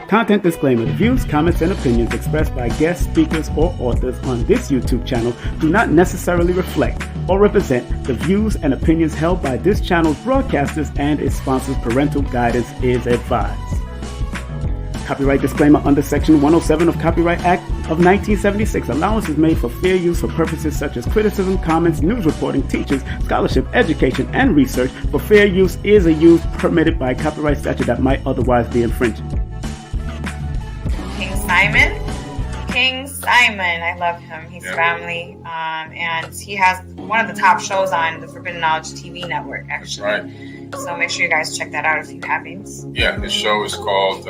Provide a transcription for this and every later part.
Content disclaimer. The views, comments, and opinions expressed by guest speakers or authors on this YouTube channel do not necessarily reflect or represent the views and opinions held by this channel's broadcasters and its sponsors. Parental guidance is advised. Copyright disclaimer under Section 107 of Copyright Act of 1976. Allowance is made for fair use for purposes such as criticism, comments, news reporting, teachers, scholarship, education, and research. For fair use is a use permitted by copyright statute that might otherwise be infringing. King Simon, I love him. He's family, and he has one of the top shows on the Forbidden Knowledge TV network, actually. Right. So make sure you guys check that out if you haven't. Yeah, this show is called,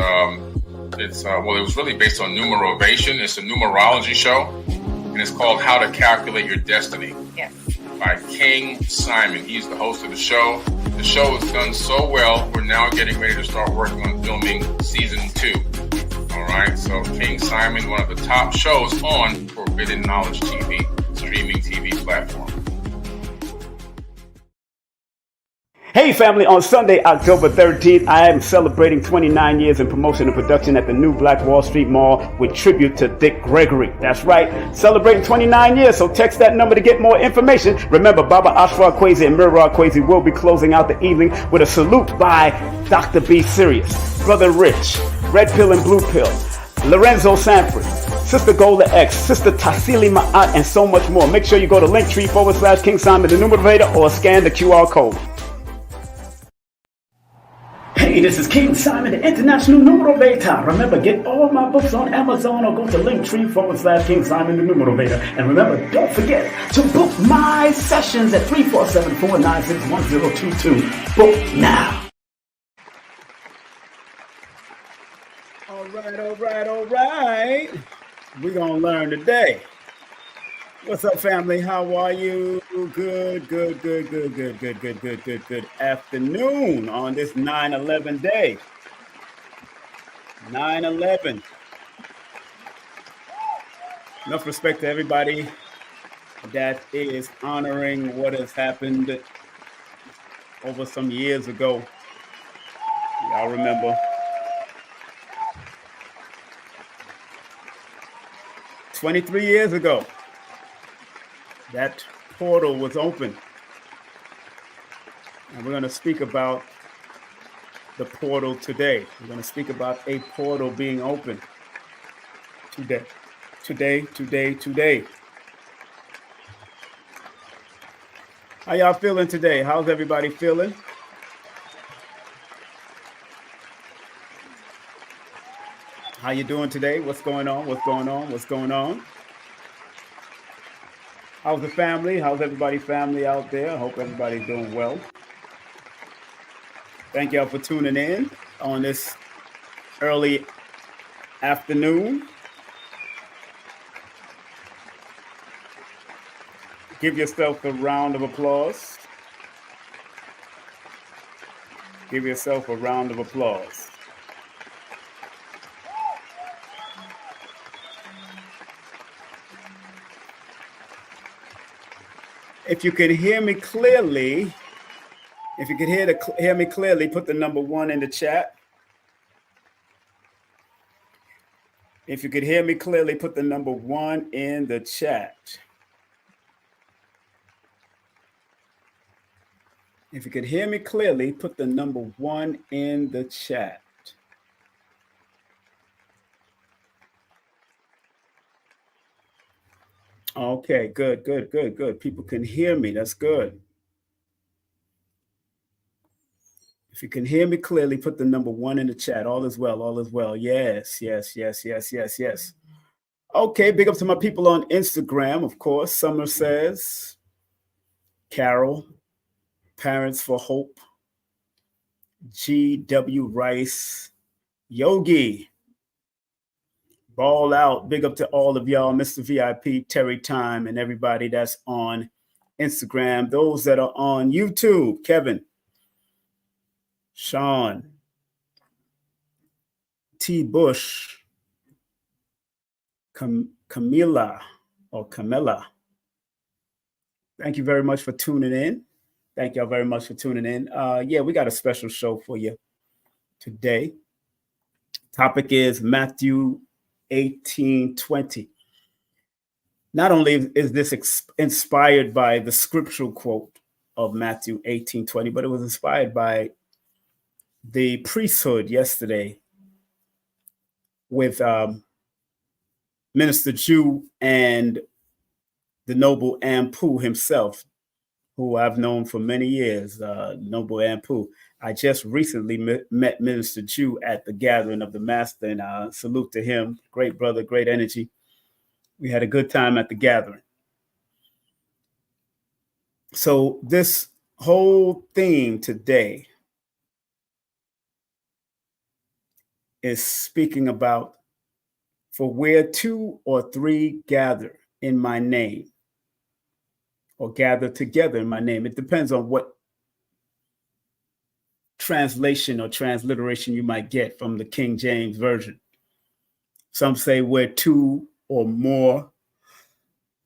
it was really based on Numerovation. It's a numerology show, and it's called How to Calculate Your Destiny. Yes. By King Simon. He's the host of the show. The show has done so well, we're now getting ready to start working on filming season 2. All right, so King Simon, one of the top shows on Forbidden Knowledge TV, streaming TV platform. Hey family, on Sunday, October 13th, I am celebrating 29 years in promotion and production at the new Black Wall Street Mall with tribute to Dick Gregory. That's right, celebrating 29 years, so text that number to get more information. Remember, Baba Ashra Kwesi and Mirra Kwesi will be closing out the evening with a salute by Dr. B. Sirius, Brother Rich, Red Pill and Blue Pill, Lorenzo Sanford, Sister Golda X, Sister Tassili Ma'at, and so much more. Make sure you go to Linktr.ee/King Simon the Numerovator or scan the QR code. Hey, this is King Simon, the International Numerovator. Remember, get all my books on Amazon or go to Linktr.ee/King Simon the Numerovator. And remember, don't forget to book my sessions at 347-496-1022. Book now. All right. We're going to learn today. What's up, family? How are you? Good afternoon on this 9/11 day. 9/11. Enough respect to everybody that is honoring what has happened over some years ago. Y'all remember. 23 years ago. That portal was open. And we're going to speak about the portal today. We're going to speak about a portal being open today. How y'all feeling today? How's everybody feeling? How you doing today? What's going on? How's the family? How's everybody's family out there? I hope everybody's doing well. Thank y'all for tuning in on this early afternoon. Give yourself a round of applause. Give yourself a round of applause. If you can hear me clearly, put the number 1 in the chat. If you could hear me clearly, put the number 1 in the chat. If you could hear me clearly, put the number 1 in the chat. Okay, good. People can hear me. That's good. If you can hear me clearly, put the number 1 in the chat. All is well. Yes. Okay, big up to my people on Instagram, of course. Summer says, Carol, Parents for Hope, G.W. Rice, Yogi, Ball Out. Big up to all of y'all, Mr. VIP, Terry Time, and everybody that's on Instagram. Those that are on YouTube, Kevin, Sean, T. Bush, Camilla. Thank you very much for tuning in. Thank y'all very much for tuning in. Yeah, we got a special show for you today. Topic is Matthew 18:20. Not only is this inspired by the scriptural quote of Matthew 18:20, but it was inspired by the priesthood yesterday with Minister Jew and the noble Ampu himself, who I've known for many years, noble Ampu. I just recently met Minister Jew at the gathering of the Master, and salute to him. Great brother, great energy. We had a good time at the gathering. So this whole theme today is speaking about, for where 2 or 3 gather in my name, or gather together in my name. It depends on what translation or transliteration you might get from the King James Version. Some say where 2 or more,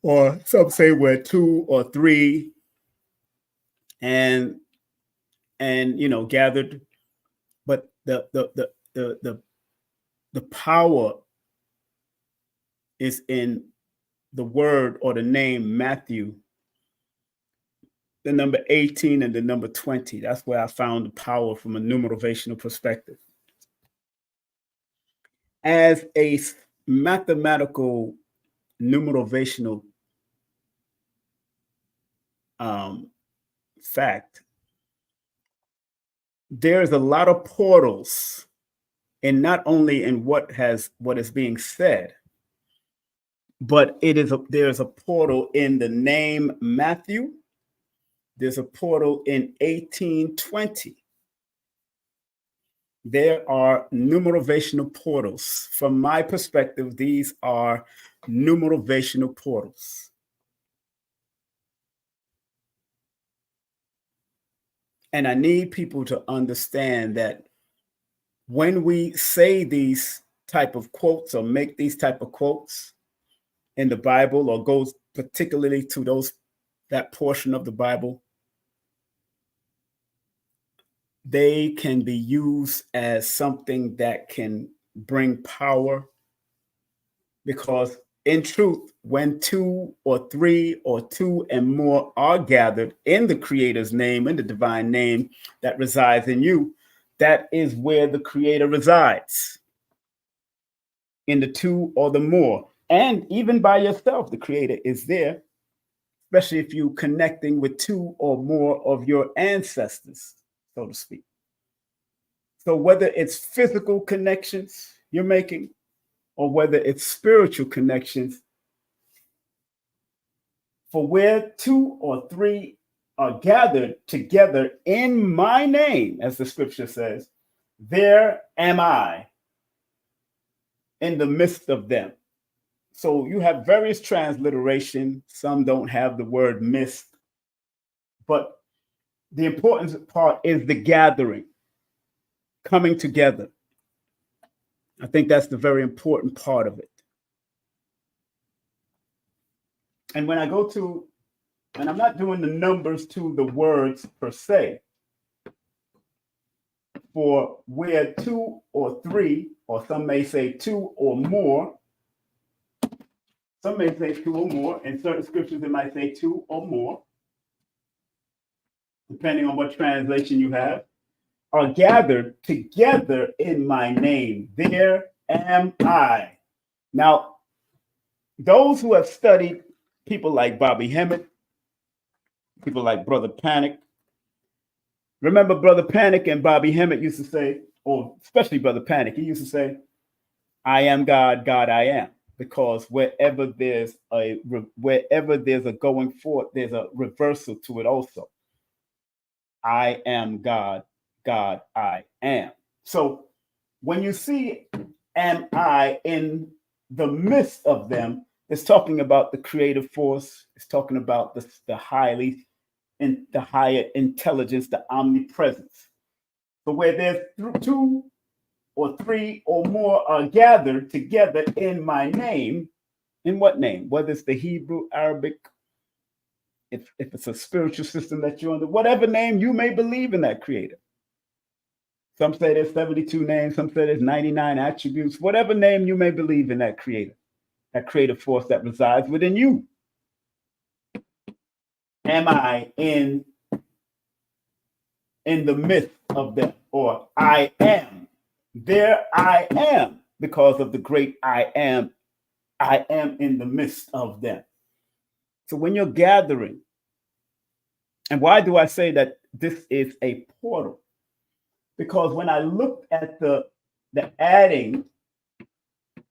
or some say where 2 or 3 and gathered. But the power is in the word or the name Matthew, the number 18 and the number 20. That's where I found the power from a numerovational perspective. As a mathematical numerovational fact, there's a lot of portals, and not only in what is being said, but there's a portal in the name Matthew. There's a portal in 1820. There are numerovational portals. From my perspective, these are numerovational portals. And I need people to understand that when we say these type of quotes or make these type of quotes in the Bible, or goes particularly to that portion of the Bible, they can be used as something that can bring power, because in truth, when 2 or 3 or 2 and more are gathered in the Creator's name, in the divine name that resides in you, that is where the Creator resides, in the 2 or the more. And even by yourself, the Creator is there, especially if you're connecting with 2 or more of your ancestors, so to speak. So whether it's physical connections you're making, or whether it's spiritual connections, for where 2 or 3 are gathered together in my name, as the scripture says, there am I in the midst of them. So you have various transliteration. Some don't have the word midst, but the important part is the gathering, coming together. I think that's the very important part of it. And when I go to, and I'm not doing the numbers to the words per se, for where 2 or 3, or some may say 2 or more, some may say 2 or more. In certain scriptures, it might say 2 or more, depending on what translation you have, are gathered together in my name. There am I. Now, those who have studied people like Bobby Hemmett, people like Brother Panic. Remember Brother Panic and Bobby Hemmett used to say, or especially Brother Panic, he used to say, I am God, God I am. because wherever there's a going forth, there's a reversal to it also. I am God, God I am. So when you see am I in the midst of them, it's talking about the creative force. It's talking about the higher intelligence, the omnipresence. So where there's two or three or more are gathered together in my name, in what name? Whether it's the Hebrew, Arabic, if it's a spiritual system that you're under, whatever name you may believe in that creator. Some say there's 72 names, some say there's 99 attributes, whatever name you may believe in that creator, that creative force that resides within you. Am I in the midst of them? Or I am. There I am, because of the great I am. I am in the midst of them. So when you're gathering, and why do I say that this is a portal? Because when I looked at the adding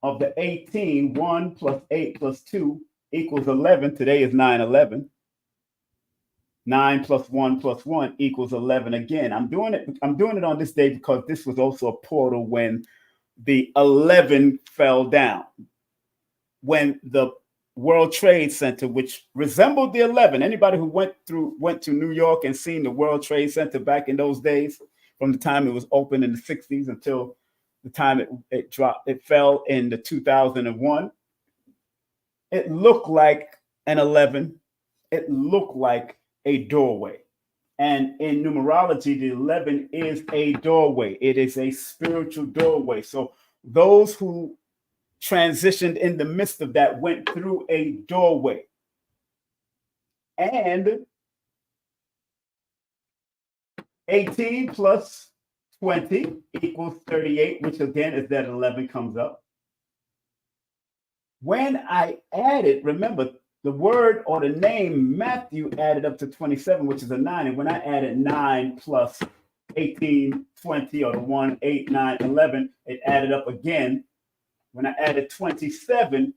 of the 18, 1 plus 8 plus 2 equals 11. Today is 9/11. 9 plus 1 plus 1 equals 11 again. I'm doing it on this day because this was also a portal when the 11 fell down. When the World Trade Center, which resembled the 11, anybody who went to New York and seen the World Trade Center back in those days, from the time it was open in the 60s until the time it fell in the 2001, it looked like an 11. It looked like a doorway. And in numerology, the 11 is a doorway. It is a spiritual doorway. So those who transitioned in the midst of that went through a doorway. And 18 plus 20 equals 38, which again is that 11 comes up. When I added, remember, the word or the name Matthew added up to 27, which is a 9. And when I added 9 plus 18, 20, or the 1, 8, 9, 11, it added up again. When I added 27,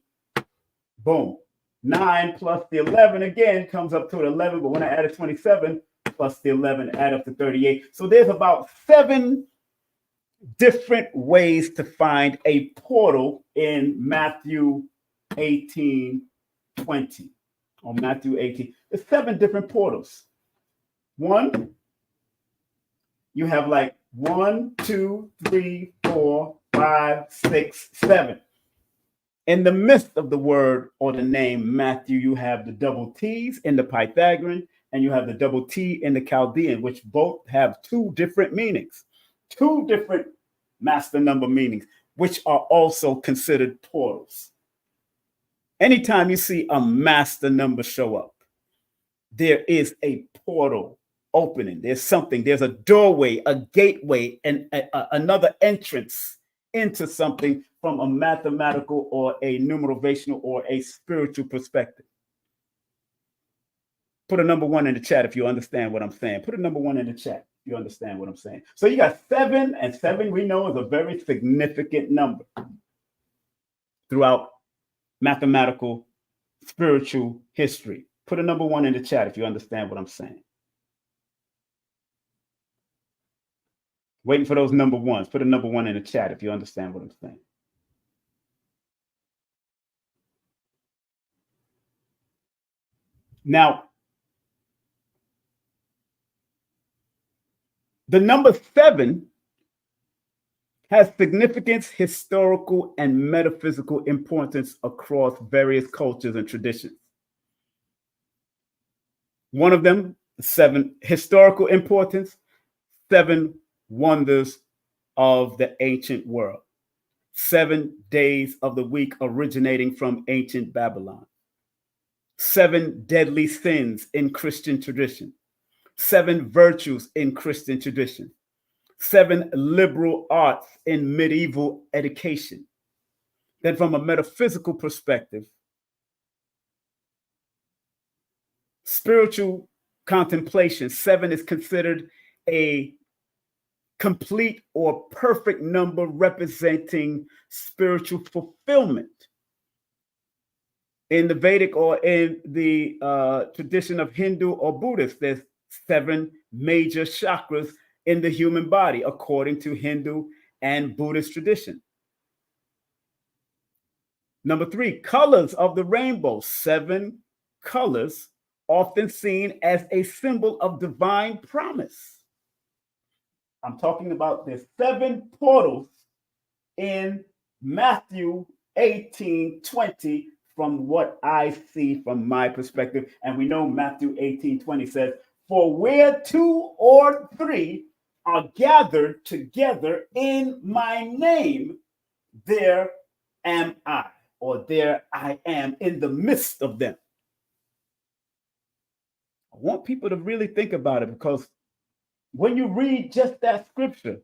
boom. 9 plus the 11 again comes up to 11. But when I added 27 plus the 11, add up to 38. So there's about 7 different ways to find a portal in Matthew 18:20 or Matthew 18. There's 7 different portals. One, you have like 1, 2, 3, 4, 5, 6, 7. In the midst of the word or the name Matthew, you have the double T's in the Pythagorean and you have the double T in the Chaldean, which both have 2 different meanings, 2 different master number meanings, which are also considered portals. Anytime you see a master number show up, there is a portal opening. There's a doorway, a gateway, and another entrance into something from a mathematical or a numerovational or a spiritual perspective. Put a number 1 in the chat if you understand what I'm saying. Put a number 1 in the chat if you understand what I'm saying. So you got 7, and 7 we know is a very significant number throughout mathematical, spiritual history. Put a number 1 in the chat if you understand what I'm saying. Waiting for those number 1s. Put a number 1 in the chat if you understand what I'm saying. Now, the number 7 has significance, historical, and metaphysical importance across various cultures and traditions. One of them, 7 historical importance, 7 wonders of the ancient world, 7 days of the week originating from ancient Babylon, 7 deadly sins in Christian tradition, 7 virtues in Christian tradition, 7 liberal arts in medieval education. Then from a metaphysical perspective, spiritual contemplation, 7 is considered a complete or perfect number representing spiritual fulfillment. In the Vedic or in the tradition of Hindu or Buddhist, there's 7 major chakras in the human body, according to Hindu and Buddhist tradition. Number 3, colors of the rainbow. 7 colors, often seen as a symbol of divine promise. I'm talking about the 7 portals in Matthew 18:20 from what I see from my perspective. And we know Matthew 18:20 says, "For where 2 or 3 are gathered together in my name, there am I," or there I am in the midst of them. I want people to really think about it, because when you read just that scripture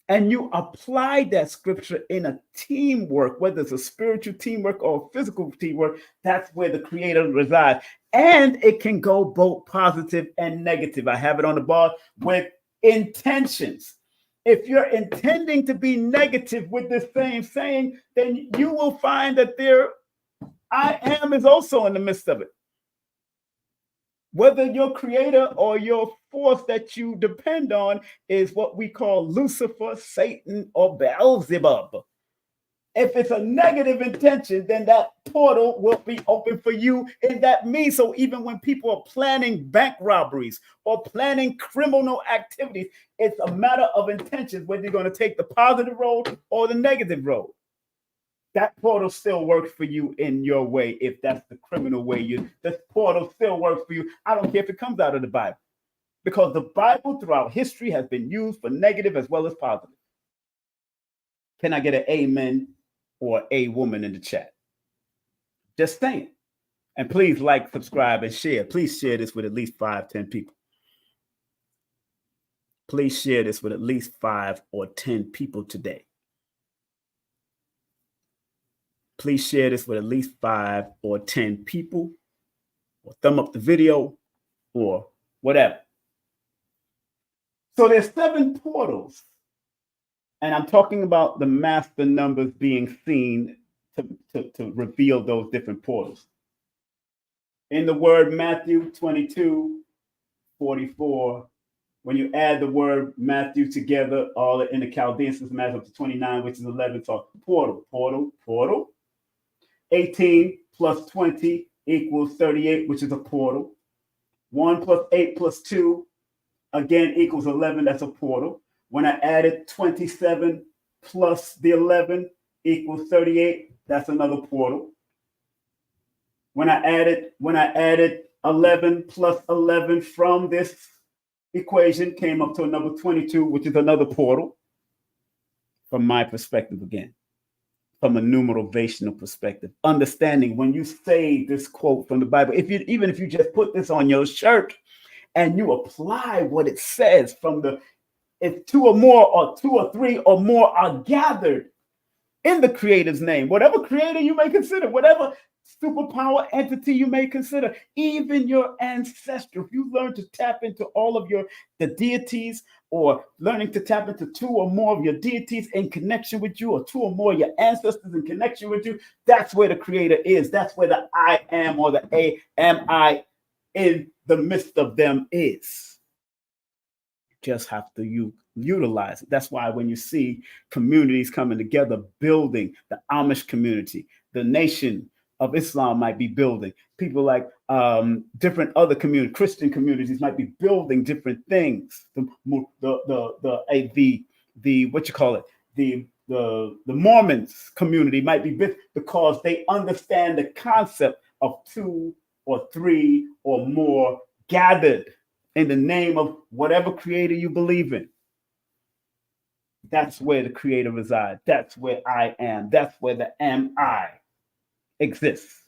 and you apply that scripture in a teamwork, whether it's a spiritual teamwork or physical teamwork, that's where the creator resides. And it can go both positive and negative. I have it on the bar with intentions. If you're intending to be negative with this same saying, then you will find that there I am is also in the midst of it. Whether your creator or your force that you depend on is what we call Lucifer, Satan, or Beelzebub. If it's a negative intention, then that portal will be open for you in that means. So even when people are planning bank robberies or planning criminal activities, it's a matter of intentions, whether you're going to take the positive road or the negative road. That portal still works for you in your way. If that's the criminal way, this portal still works for you. I don't care if it comes out of the Bible, because the Bible throughout history has been used for negative as well as positive. Can I get an amen or a woman in the chat? Just saying. And please like, subscribe, and share. Please share this with at least 5-10 people. Please share this with at least 5 or 10 people today. Please share this with at least 5 or 10 people, or thumb up the video, or whatever. So there's 7 portals, and I'm talking about the master numbers being seen to reveal those different portals. In the word Matthew 22:44, when you add the word Matthew together, all in the Chaldean system adds up to 29, which is 11. So portal, portal, portal. 18 plus 20 equals 38, which is a portal. 1 plus 8 plus 2, again, equals 11. That's a portal. When I added 27 plus the 11 equals 38, that's another portal. When I added 11 plus 11 from this equation, came up to a number 22, which is another portal. From my perspective, again, from a numerovational perspective, understanding when you say this quote from the Bible, even if you just put this on your shirt and you apply what it says from if 2 or more, or 2 or 3 or more are gathered in the creator's name, whatever creator you may consider, whatever superpower entity you may consider, even your ancestor, if you learn to tap into all of the deities, or learning to tap into 2 or more of your deities in connection with you, or 2 or more of your ancestors in connection with you, that's where the creator is. That's where the I am, or the A am I in the midst of them is. Just have to utilize it. That's why when you see communities coming together, building, the Amish community, the Nation of Islam might be building, people like different other communities, Christian communities might be building different things. The what you call it, the Mormons community might be big because they understand the concept of 2 or 3 or more gathered in the name of whatever creator you believe in. That's where the creator resides. That's where I am. That's where the am I exists.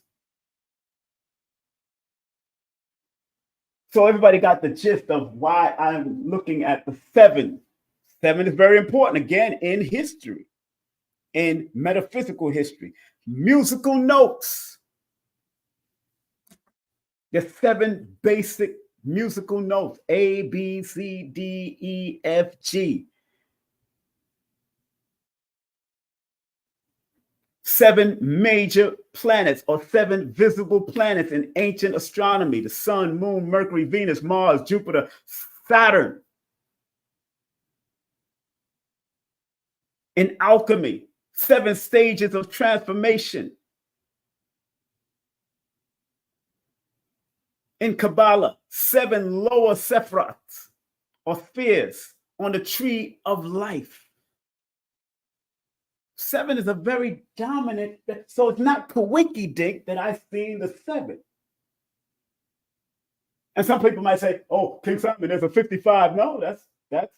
So everybody got the gist of why I'm looking at the 7. 7 is very important, again, in history, in metaphysical history, musical notes. There's 7 basic musical notes: A, B, C, D, E, F, G. 7 major planets or 7 visible planets in ancient astronomy: the sun, moon, Mercury, Venus, Mars, Jupiter, Saturn. In alchemy, 7 stages of transformation. In Kabbalah, 7 lower sephiroths or spheres on the tree of life. 7 is a very dominant, so it's not coinky-dink that I've seen the 7. And some people might say, oh, King Simon, there's a 55. No, that's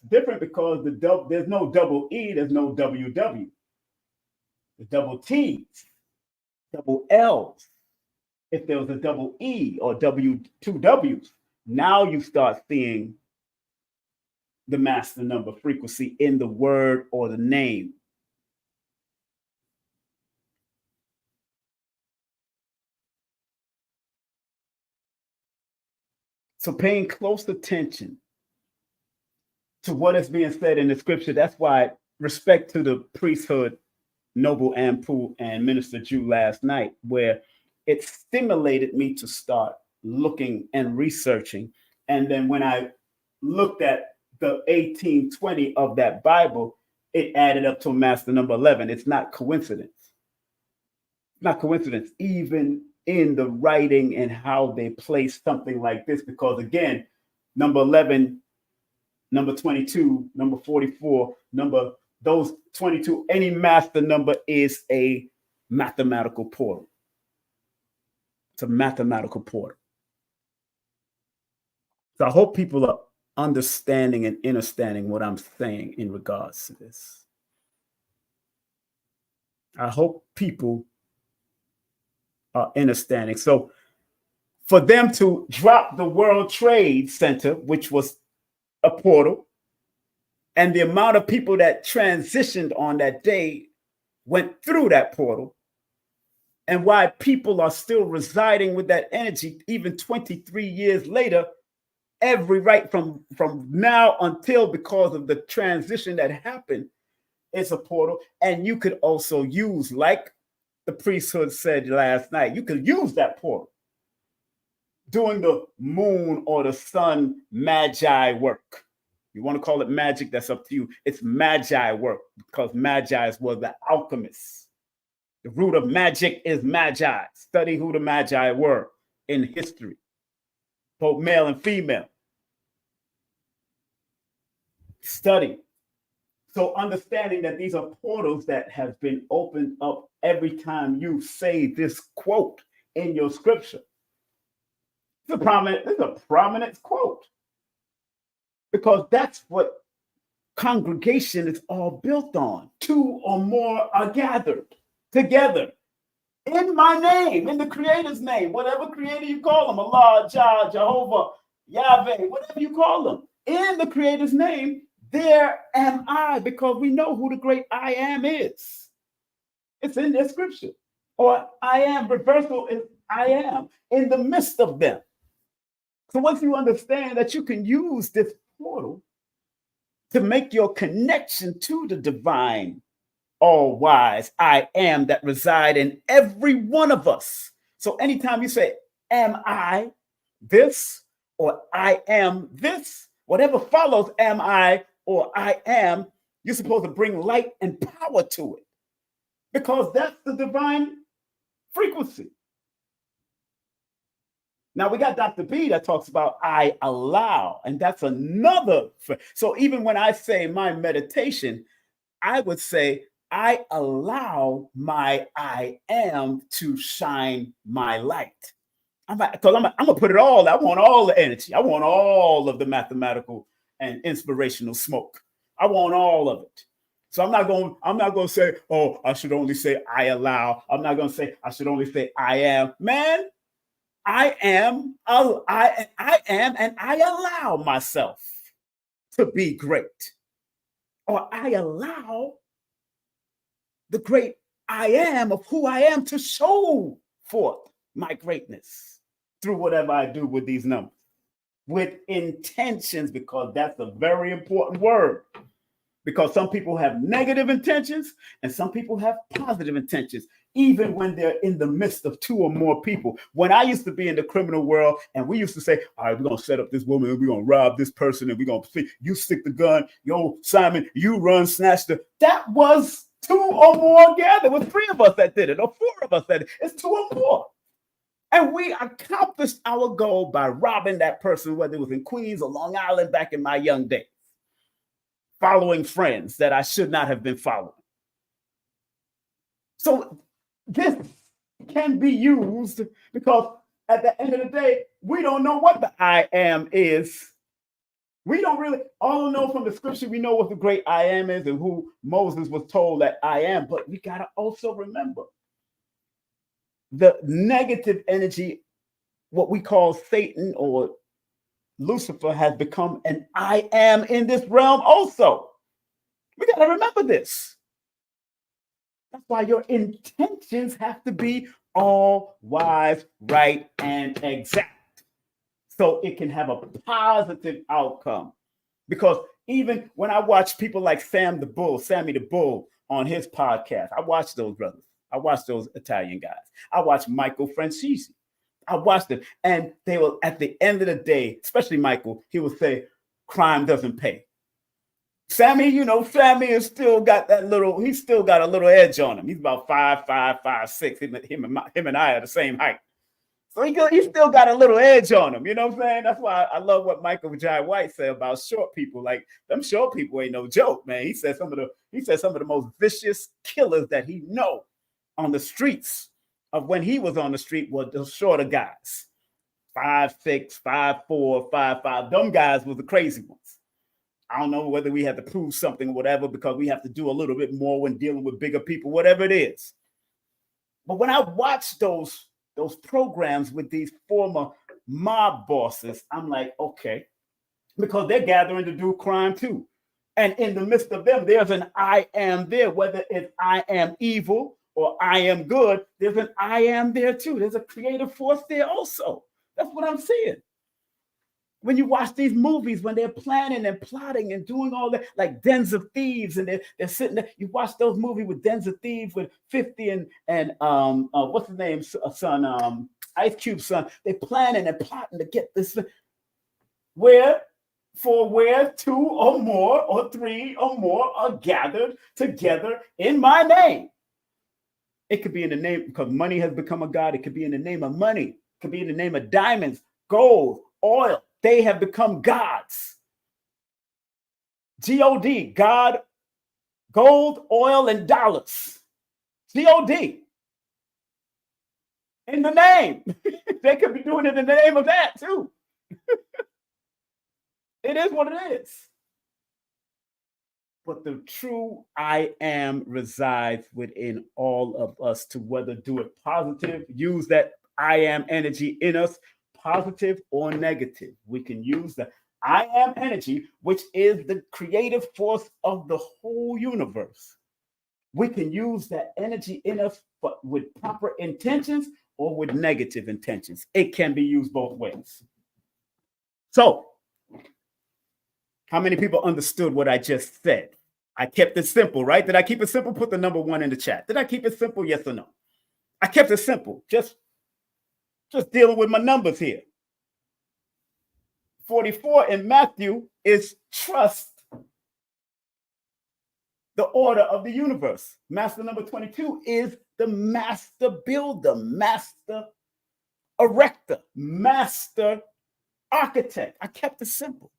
different because there's no double E, there's no WW. The double T's, double L's. If there was a double E or two W's, now you start seeing the master number frequency in the word or the name. So paying close attention to what is being said in the scripture. That's why respect to the priesthood, Noble Ampu and Minister Jew last night, where it stimulated me to start looking and researching. And then when I looked at the 1820 of that Bible, it added up to a master number 11. It's not coincidence. It's not coincidence, even in the writing and how they place something like this, because again, number 11, number 22, number 44, those 22, any master number is a mathematical portal. It's a mathematical portal. So I hope people are understanding and understanding what I'm saying in regards to this. I hope people are understanding. So for them to drop the World Trade Center, which was a portal, and the amount of people that transitioned on that day went through that portal, and why people are still residing with that energy even 23 years later, every right from now until, because of the transition that happened, it's a portal. And you could also use, like the priesthood said last night, you could use that portal doing the moon or the sun magi work. You want to call it magic, that's up to you. It's magi work, because magi were the alchemists. The root of magic is magi. Study who the magi were in history, both male and female. Study. So understanding that these are portals that have been opened up every time you say this quote in your scripture. It's a prominent quote, because that's what congregation is all built on. 2 or more are gathered together in my name, in the Creator's name, whatever creator you call them, Allah, Jah, Jehovah, Yahweh, whatever you call them, in the Creator's name, there am I, because we know who the great I am is. It's in their scripture. Or I am, reversal is I am in the midst of them. So once you understand that you can use this portal to make your connection to the divine, all-wise I am that reside in every one of us. So anytime you say, am I this, or I am this, whatever follows am I or I am, you're supposed to bring light and power to it, because that's the divine frequency. Now we got Dr. B that talks about I allow, and that's another. So even when I say my meditation, I would say I allow my I am to shine my light. I'm gonna put it all. I want all the energy. I want all of the mathematical and inspirational smoke. I want all of it. So I'm not going to say, oh, I should only say I allow. I'm not going to say I should only say I am. Man, I am, and I allow myself to be great. Or I allow the great I am of who I am to show forth my greatness through whatever I do with these numbers. With intentions, because that's a very important word. Because some people have negative intentions and some people have positive intentions, even when they're in the midst of two or more people. When I used to be in the criminal world and we used to say, all right, we're going to set up this woman and we're going to rob this person and we're going to, you stick the gun, yo, Simon, you run, snatch the, that was two or more gathered. It was three of us that did it or four of us that did it. It's two or more. And we accomplished our goal by robbing that person, whether it was in Queens or Long Island back in my young days. Following friends that I should not have been following. So this can be used because at the end of the day, we don't know what the I am is. We don't really, all we know from the scripture, we know what the great I am is and who Moses was told that I am, but we got to also remember the negative energy, what we call Satan or Lucifer, has become an I am in this realm also. We got to remember this. That's why your intentions have to be all wise, right, and exact. So it can have a positive outcome. Because even when I watch people like Sammy the Bull on his podcast, I watch those brothers. I watch those Italian guys. I watch Michael Francisi. I watched them, and they will, at the end of the day, especially Michael, he will say, crime doesn't pay. Sammy, Sammy has still got he's still got a little edge on him. He's about 5'5", 5'6". Him and I are the same height. So he still got a little edge on him. You know what I'm saying? That's why I love what Michael Jai White said about short people. Like, them short people ain't no joke, man. He said some of the most vicious killers that he know on the streets of when he was on the street were the shorter guys. 5'6", 5'4", 5'5". Them guys were the crazy ones. I don't know whether we have to prove something or whatever, because we have to do a little bit more when dealing with bigger people, whatever it is. But when I watch those programs with these former mob bosses, I'm like, okay, because they're gathering to do crime too. And in the midst of them, there's an I am there, whether it's I am evil or I am good, there's an I am there too. There's a creative force there also. That's what I'm seeing. When you watch these movies, when they're planning and plotting and doing all that, like Dens of Thieves, and they're sitting there, you watch those movies with Dens of Thieves with 50 and what's his name, son, Ice Cube's son. They're planning and plotting to get this, where two or more or three or more are gathered together in my name. It could be in the name, because money has become a god. It could be in the name of money. It could be in the name of diamonds, gold, oil. They have become gods. G-O-D, God, gold, oil, and dollars. G-O-D. In the name. They could be doing it in the name of that too. It is what it is. But the true I am resides within all of us, to whether do it positive, use that I am energy in us, positive or negative. We can use the I am energy, which is the creative force of the whole universe. We can use that energy in us, but with proper intentions or with negative intentions. It can be used both ways. So, how many people understood what I just said? I kept it simple, right? Did I keep it simple? Put the number 1 in the chat. Did I keep it simple? Yes or no? I kept it simple. Just dealing with my numbers here. 44 in Matthew is trust the order of the universe. Master number 22 is the master builder, master erector, master architect. I kept it simple.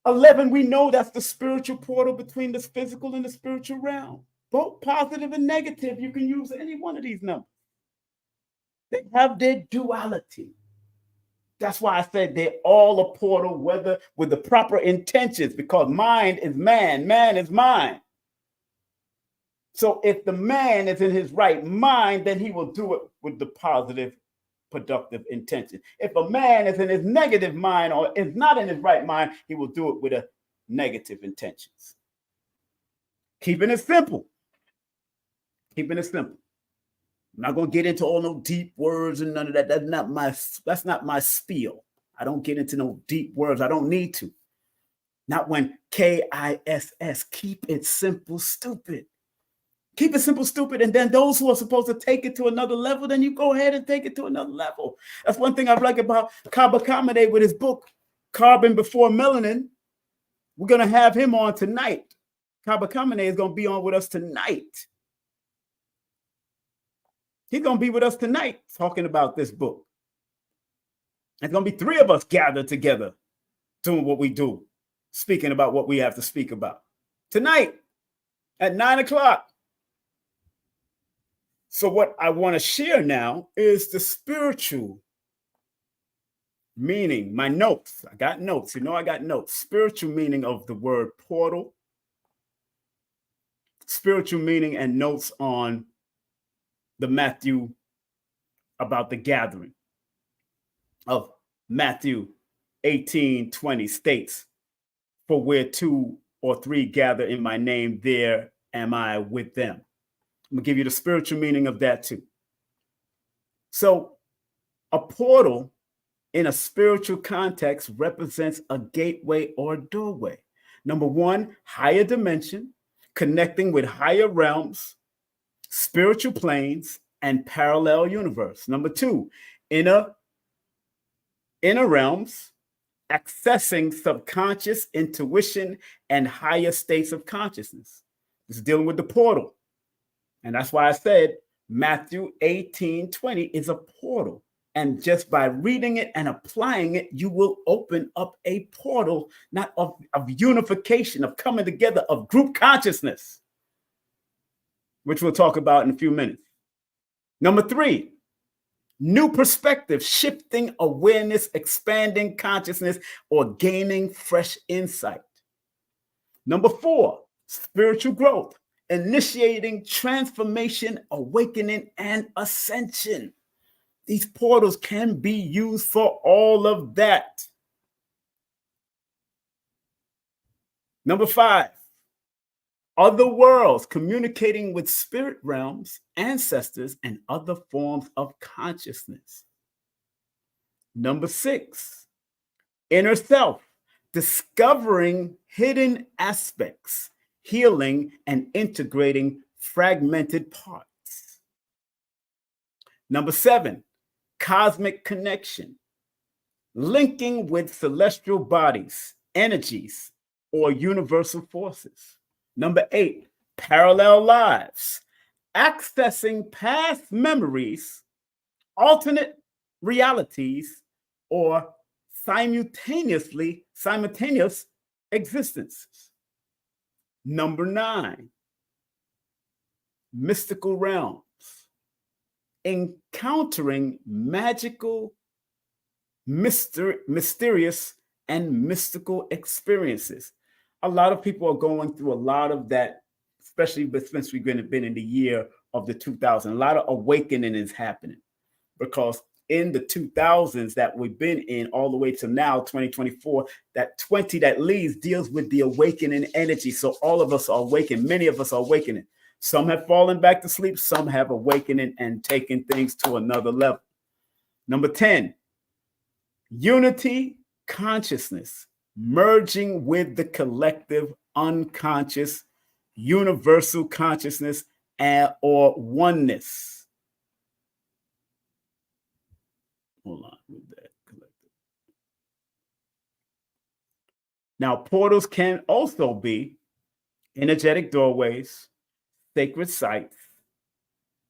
11, we know that's the spiritual portal between the physical and the spiritual realm. Both positive and negative, you can use any one of these numbers. They have their duality. That's why I said they're all a portal, whether with the proper intentions, because mind is man, man is mind. So if the man is in his right mind, then he will do it with the positive, productive intention. If a man is in his negative mind or is not in his right mind, he will do it with a negative intentions. Keeping it simple. Keeping it simple. I'm not going to get into all no deep words and none of that. That's not my spiel. I don't get into no deep words. I don't need to. not when KISS. Keep it simple, stupid. Keep it simple, stupid. And then those who are supposed to take it to another level, then you go ahead and take it to another level. That's one thing I like about Kaba Kamene with his book, Carbon Before Melanin. We're going to have him on tonight. Kaba Kamene is going to be on with us tonight. He's going to be with us tonight talking about this book. There's going to be 3 of us gathered together doing what we do, speaking about what we have to speak about tonight at 9 o'clock. So what I want to share now is the spiritual meaning, my notes. I got notes. You know, I got notes. Spiritual meaning of the word portal, spiritual meaning and notes on the Matthew about the gathering of Matthew 18:20 states, for where 2 or 3 gather in my name, there am I with them. I'm gonna give you the spiritual meaning of that too. So a portal in a spiritual context represents a gateway or doorway. Number 1, higher dimension, connecting with higher realms, spiritual planes, and parallel universe. Number 2, inner realms, accessing subconscious intuition and higher states of consciousness. This is dealing with the portal. And that's why I said Matthew 18:20 is a portal. And just by reading it and applying it, you will open up a portal, not of unification, of coming together, of group consciousness, which we'll talk about in a few minutes. Number 3, new perspective, shifting awareness, expanding consciousness, or gaining fresh insight. Number 4, spiritual growth, initiating transformation, awakening, and ascension. These portals can be used for all of that. Number 5, other worlds, communicating with spirit realms, ancestors, and other forms of consciousness. Number 6, inner self, discovering hidden aspects, healing and integrating fragmented parts. Number 7, cosmic connection, linking with celestial bodies, energies, or universal forces. Number 8, parallel lives, accessing past memories, alternate realities, or simultaneous existences. Number 9, mystical realms, encountering magical, mysterious, and mystical experiences. A lot of people are going through a lot of that, especially since we've been in the year of the 2000s. A lot of awakening is happening because in the 2000s that we've been in all the way to now, 2024, that 20 that leaves deals with the awakening energy. So all of us are awakening. Many of us are awakening. Some have fallen back to sleep. Some have awakening and taken things to another level. Number 10, unity consciousness, merging with the collective unconscious, universal consciousness, or oneness. Hold on with that collective. Now, portals can also be energetic doorways, sacred sites,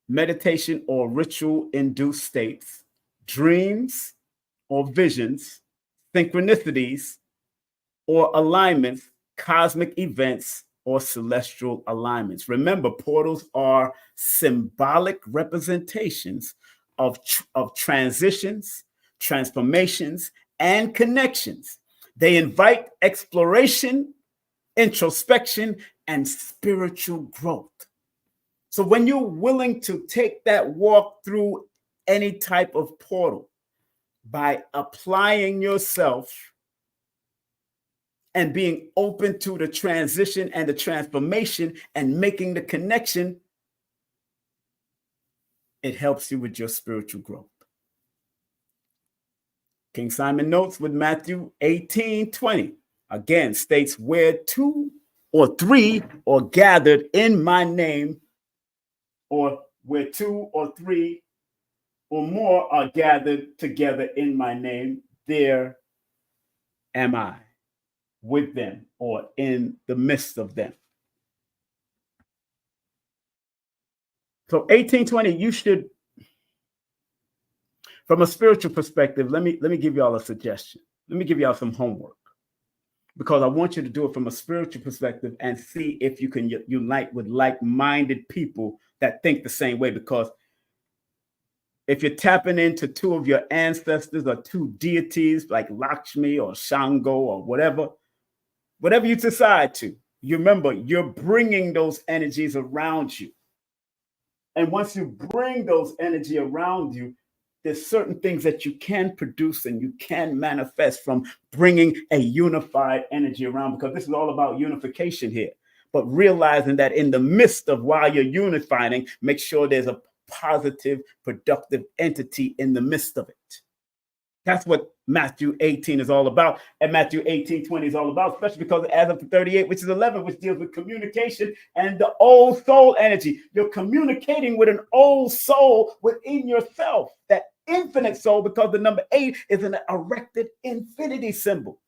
meditation or ritual-induced states, dreams or visions, synchronicities or alignments, cosmic events, or celestial alignments. Remember, portals are symbolic representations of transitions, transformations, and connections. They invite exploration, introspection, and spiritual growth. So when you're willing to take that walk through any type of portal by applying yourself and being open to the transition and the transformation and making the connection, it helps you with your spiritual growth. King Simon notes with Matthew 18:20. again, states where 2 or 3 are gathered in my name, or where 2 or 3 or more are gathered together in my name, there am I with them or in the midst of them. So 1820, you should, from a spiritual perspective, let me give y'all a suggestion. Let me give y'all some homework, because I want you to do it from a spiritual perspective and see if you can unite with like-minded people that think the same way. Because if you're tapping into 2 of your ancestors or 2 deities like Lakshmi or Shango or whatever you decide to, you remember you're bringing those energies around you. And once you bring those energy around you, there's certain things that you can produce and you can manifest from bringing a unified energy around, because this is all about unification here. But realizing that in the midst of while you're unifying, make sure there's a positive, productive entity in the midst of it. That's what Matthew 18 is all about. And Matthew 18:20 is all about, especially because it adds up to 38, which is 11, which deals with communication and the old soul energy. You're communicating with an old soul within yourself, that infinite soul, because the number 8 is an erected infinity symbol.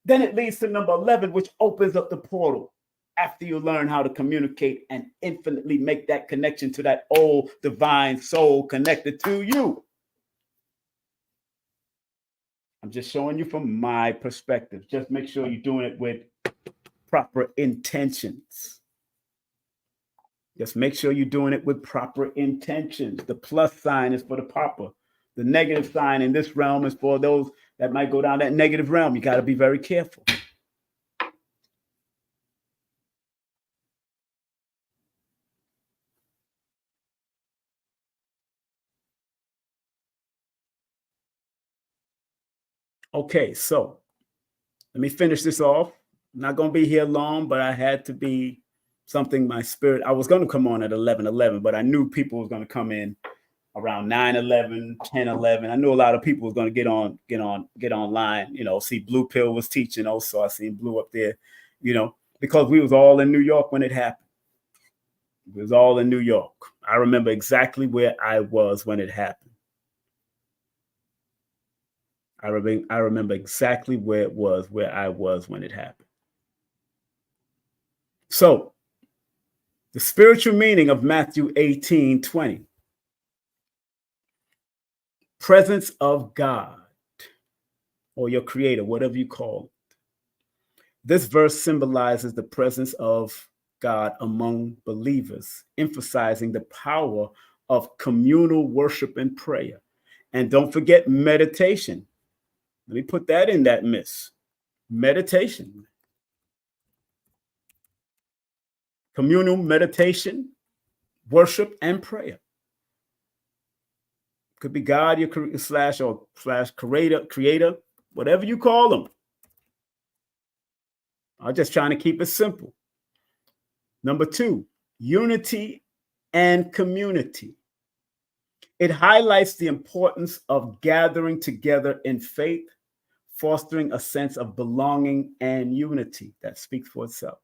Then it leads to number 11, which opens up the portal after you learn how to communicate and infinitely make that connection to that old divine soul connected to you. I'm just showing you from my perspective. Just make sure you're doing it with proper intentions. Just make sure you're doing it with proper intentions. The plus sign is for the pauper. The negative sign in this realm is for those that might go down that negative realm. You got to be very careful. Okay, so let me finish this off. I'm not going to be here long, but I had to be something, my spirit. I was going to come on at 11:11, but I knew people was going to come in around 9:11, 10:11. I knew a lot of people was going to get online. You know, see Blue Pill was teaching also. I seen Blue up there, you know, because we was all in New York when it happened. We was all in New York. I remember exactly where I was when it happened. I remember exactly where I was when it happened. So, the spiritual meaning of Matthew 18:20, presence of God, or your creator, whatever you call it. This verse symbolizes the presence of God among believers, emphasizing the power of communal worship and prayer. And don't forget meditation. Let me put that in that mix. Meditation. Communal meditation, worship, and prayer. Could be God, your slash creator, whatever you call them. I'm just trying to keep it simple. Number 2, unity and community. It highlights the importance of gathering together in faith, fostering a sense of belonging and unity. That speaks for itself.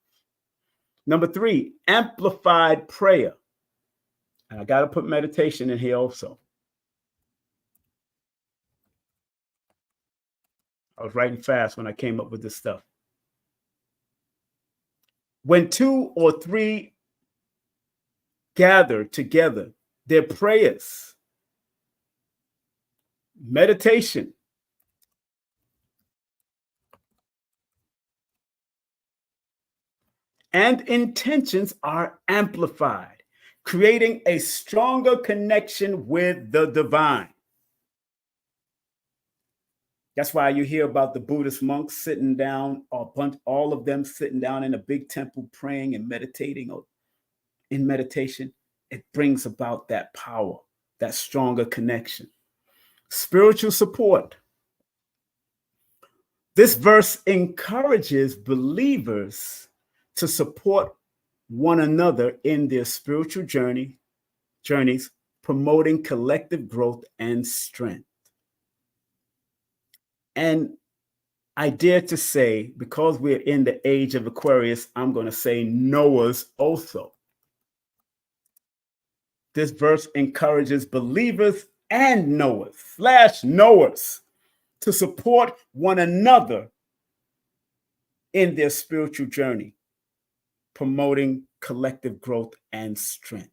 Number 3, amplified prayer. And I got to put meditation in here also. I was writing fast when I came up with this stuff. When 2 or 3 gather together, their prayers, meditation, and intentions are amplified, creating a stronger connection with the divine. That's why you hear about the Buddhist monks sitting down, all of them sitting down in a big temple praying and meditating. Or in meditation, it brings about that power, that stronger connection. Spiritual support. This verse encourages believers to support one another in their spiritual journeys, promoting collective growth and strength. And I dare to say, because we're in the age of Aquarius, I'm going to say Noah's also. This verse encourages believers and Noahs to support one another in their spiritual journey, promoting collective growth and strength.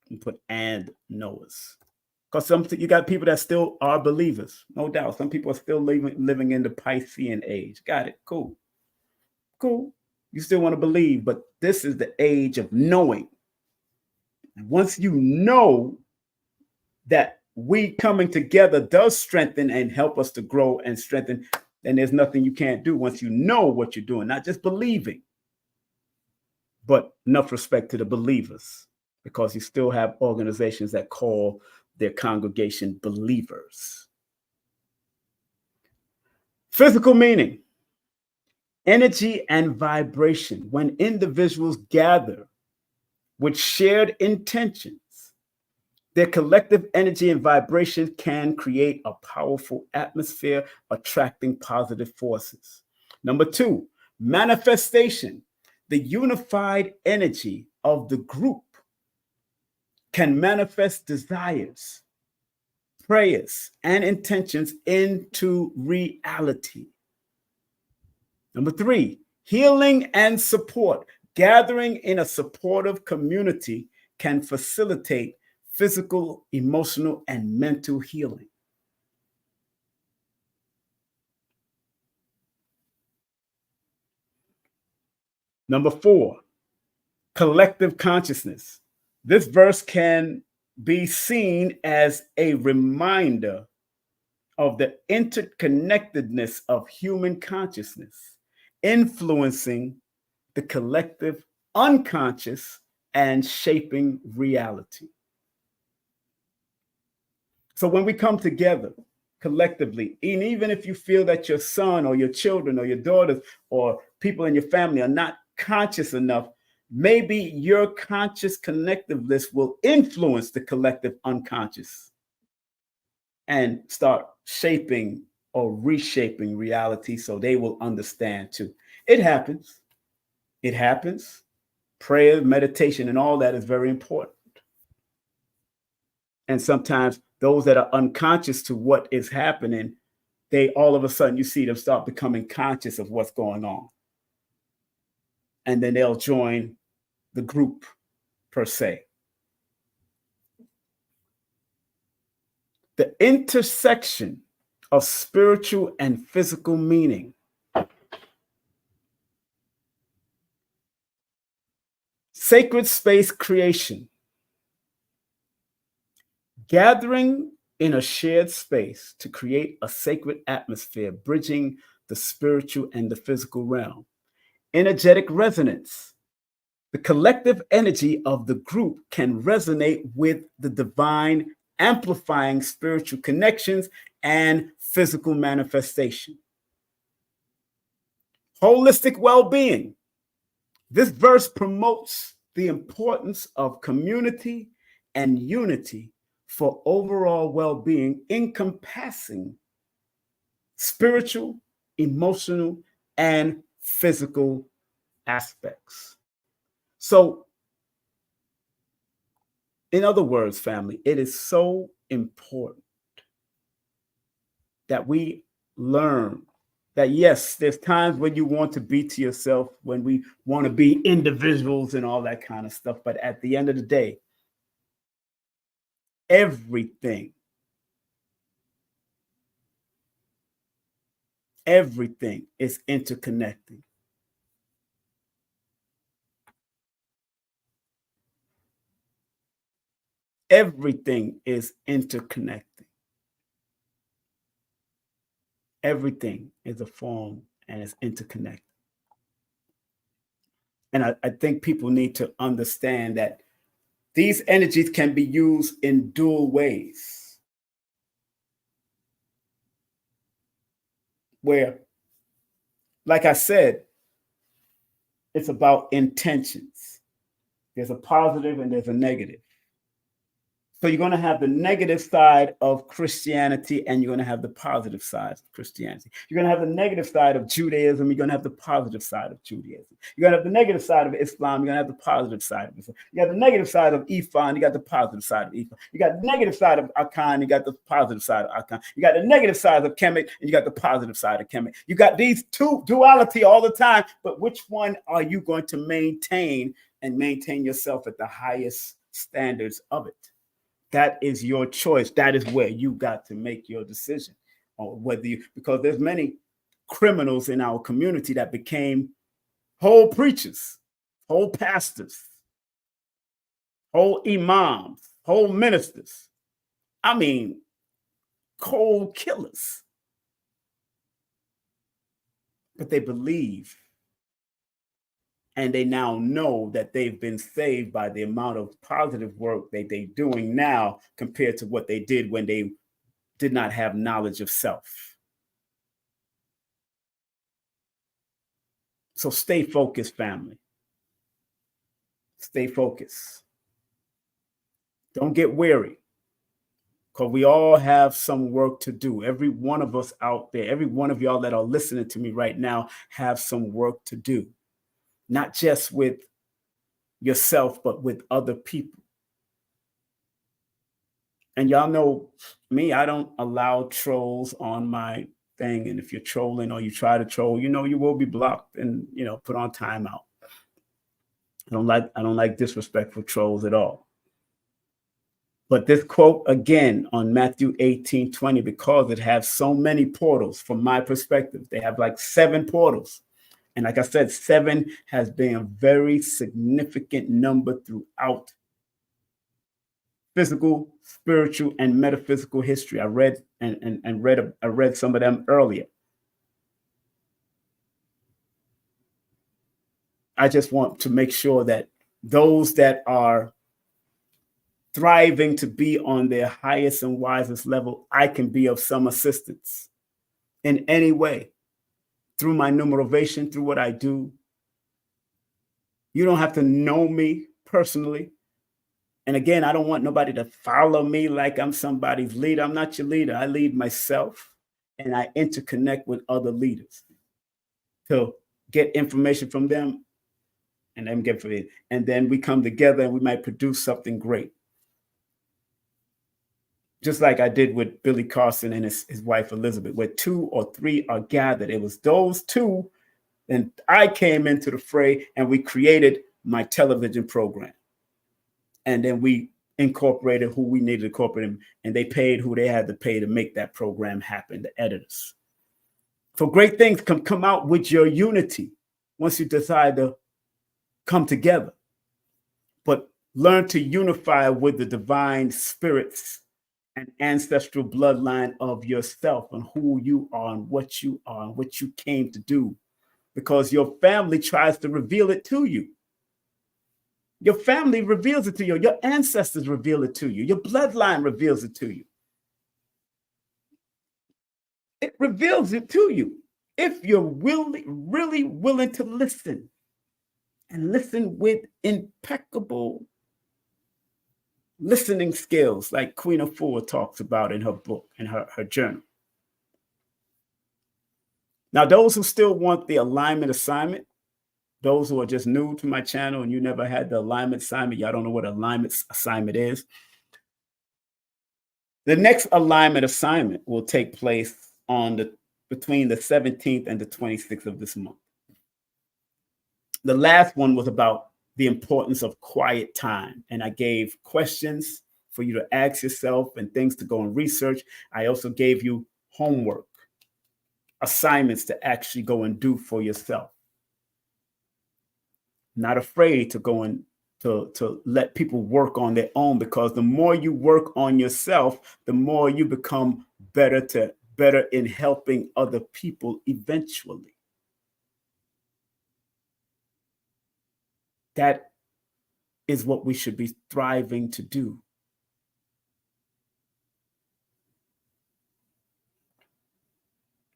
And put and Noahs. Because you got people that still are believers, no doubt. Some people are still living in the Piscean age. Got it. Cool. You still want to believe, but this is the age of knowing. And once you know that we coming together does strengthen and help us to grow and strengthen, then there's nothing you can't do once you know what you're doing, not just believing, but enough respect to the believers, because you still have organizations that call their congregation believers. Physical meaning, energy and vibration. When individuals gather with shared intentions, their collective energy and vibration can create a powerful atmosphere, attracting positive forces. Number 2, manifestation. The unified energy of the group can manifest desires, prayers, and intentions into reality. Number 3, healing and support. Gathering in a supportive community can facilitate physical, emotional, and mental healing. Number 4, collective consciousness. This verse can be seen as a reminder of the interconnectedness of human consciousness, influencing the collective unconscious and shaping reality. So when we come together collectively, and even if you feel that your son or your children or your daughters or people in your family are not conscious enough, maybe your conscious connectiveness will influence the collective unconscious and start shaping or reshaping reality so they will understand too. It happens. Prayer, meditation, and all that is very important. And sometimes those that are unconscious to what is happening, they all of a sudden, you see them start becoming conscious of what's going on. And then they'll join the group per se. The intersection of spiritual and physical meaning. Sacred space creation. Gathering in a shared space to create a sacred atmosphere, bridging the spiritual and the physical realm. Energetic resonance. The collective energy of the group can resonate with the divine, amplifying spiritual connections and physical manifestation. Holistic well-being. This verse promotes the importance of community and unity for overall well-being, encompassing spiritual, emotional, and physical aspects. So, in other words, family, it is so important that we learn that, yes, there's times when you want to be to yourself, when we want to be individuals and all that kind of stuff. But at the end of the day, everything is interconnecting. Everything is interconnecting. Everything is a form and it's interconnected. And I think people need to understand that these energies can be used in dual ways, where, like I said, it's about intentions. There's a positive and there's a negative. So you're going to have the negative side of Christianity and you're going to have the positive side of Christianity. You're going to have the negative side of Judaism. You're going to have the positive side of Judaism. You're going to have the negative side of Islam. You're going to have the positive side of Islam. You got the negative side of Ifa and you got the positive side of Ifa. You got the negative side of Akan. You got the positive side of Akan. You got the negative side of Kemet and you got the positive side of Kemet. You got these two duality all the time, but which one are you going to maintain and maintain yourself at the highest standards of it? That is your choice. That is where you got to make your decision on whether you, because there's many criminals in our community that became whole preachers, whole pastors, whole imams, whole ministers. I mean, cold killers. But they believe and they now know that they've been saved by the amount of positive work that they're doing now compared to what they did when they did not have knowledge of self. So stay focused, family. Stay focused. Don't get weary, because we all have some work to do. Every one of us out there, every one of y'all that are listening to me right now have some work to do. Not just with yourself, but with other people. And y'all know me, I don't allow trolls on my thing. And if you're trolling or you try to troll, you know you will be blocked and, you know, put on timeout. I don't like disrespectful trolls at all. But this quote again on Matthew 18:20, because it has so many portals from my perspective, they have like 7 portals. And like I said, 7 has been a very significant number throughout physical, spiritual, and metaphysical history. I read some of them earlier. I just want to make sure that those that are thriving to be on their highest and wisest level, I can be of some assistance in any way. Through my numerovation, through what I do. You don't have to know me personally. And again, I don't want nobody to follow me like I'm somebody's leader. I'm not your leader. I lead myself and I interconnect with other leaders to get information from them and them get from it. And then we come together and we might produce something great. Just like I did with Billy Carson and his wife, Elizabeth, where 2 or 3 are gathered. It was those 2, and I came into the fray and we created my television program. And then we incorporated who we needed to incorporate, and they paid who they had to pay to make that program happen, the editors. So great things can come out with your unity once you decide to come together. But learn to unify with the divine spirits and ancestral bloodline of yourself and who you are and what you are and what you came to do, because your family tries to reveal it to you. Your family reveals it to you. Your ancestors reveal it to you. Your bloodline reveals it to you. It reveals it to you if you're really willing to listen, and listen with impeccable listening skills, like Queen Afua talks about in her book and her journal. Now, those who still want the alignment assignment, those who are just new to my channel and you never had the alignment assignment, y'all don't know what alignment assignment is. The next alignment assignment will take place between the 17th and the 26th of this month. The last one was about the importance of quiet time. And I gave questions for you to ask yourself and things to go and research. I also gave you homework, assignments to actually go and do for yourself. Not afraid to go and to let people work on their own, because the more you work on yourself, the more you become better in helping other people eventually. That is what we should be striving to do.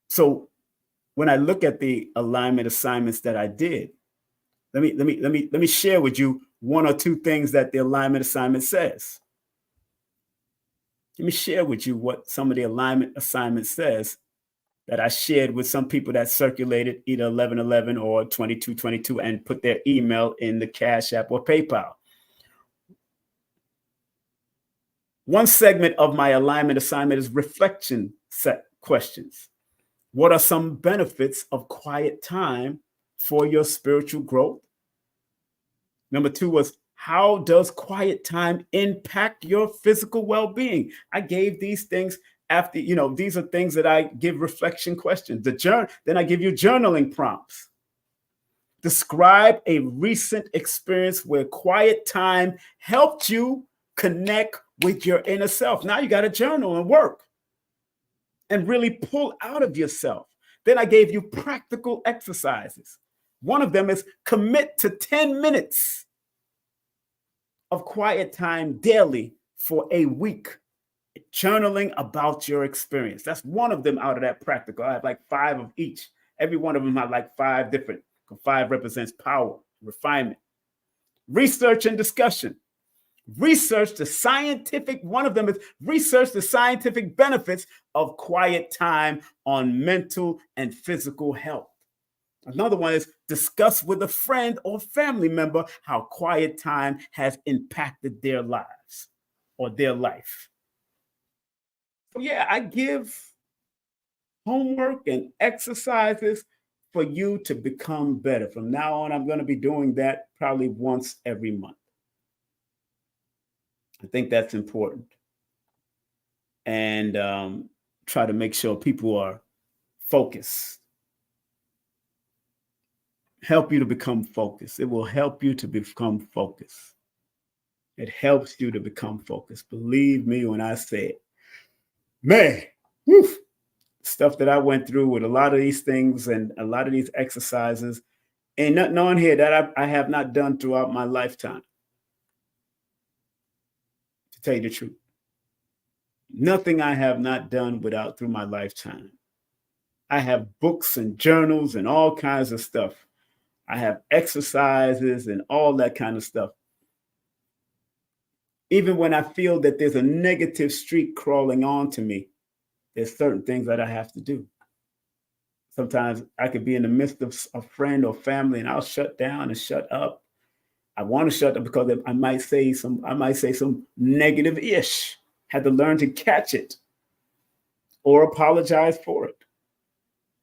So when I look at the alignment assignments that I did, let me share with you 1 or 2 things that the alignment assignment says. Let me share with you what some of the alignment assignment says that I shared with some people that circulated either 1111 or 2222 and put their email in the Cash App or PayPal. One segment of my alignment assignment is reflection set questions. What are some benefits of quiet time for your spiritual growth? Number 2 was, how does quiet time impact your physical well-being? I gave these things after, these are things that I give reflection questions. Then I give you journaling prompts. Describe a recent experience where quiet time helped you connect with your inner self. Now you got to journal and work and really pull out of yourself. Then I gave you practical exercises. One of them is commit to 10 minutes of quiet time daily for a week, journaling about your experience. That's one of them out of that practical. I have like 5 of each. Every one of them have like 5 different. 5 represents power, refinement. Research and discussion. One of them is research the scientific benefits of quiet time on mental and physical health. Another one is discuss with a friend or family member how quiet time has impacted their lives or their life. So yeah, I give homework and exercises for you to become better. From now on, I'm going to be doing that probably once every month. I think that's important. And try to make sure people are focused. Help you to become focused. It will help you to become focused. It helps you to become focused. Believe me when I say it. Man, whew, stuff that I went through with a lot of these things and a lot of these exercises, ain't nothing on here that I have not done throughout my lifetime. To tell you the truth. Nothing I have not done through my lifetime. I have books and journals and all kinds of stuff. I have exercises and all that kind of stuff. Even when I feel that there's a negative streak crawling onto me, there's certain things that I have to do. Sometimes I could be in the midst of a friend or family and I'll shut down and shut up. I want to shut up because I might say some negative-ish. Had to learn to catch it or apologize for it.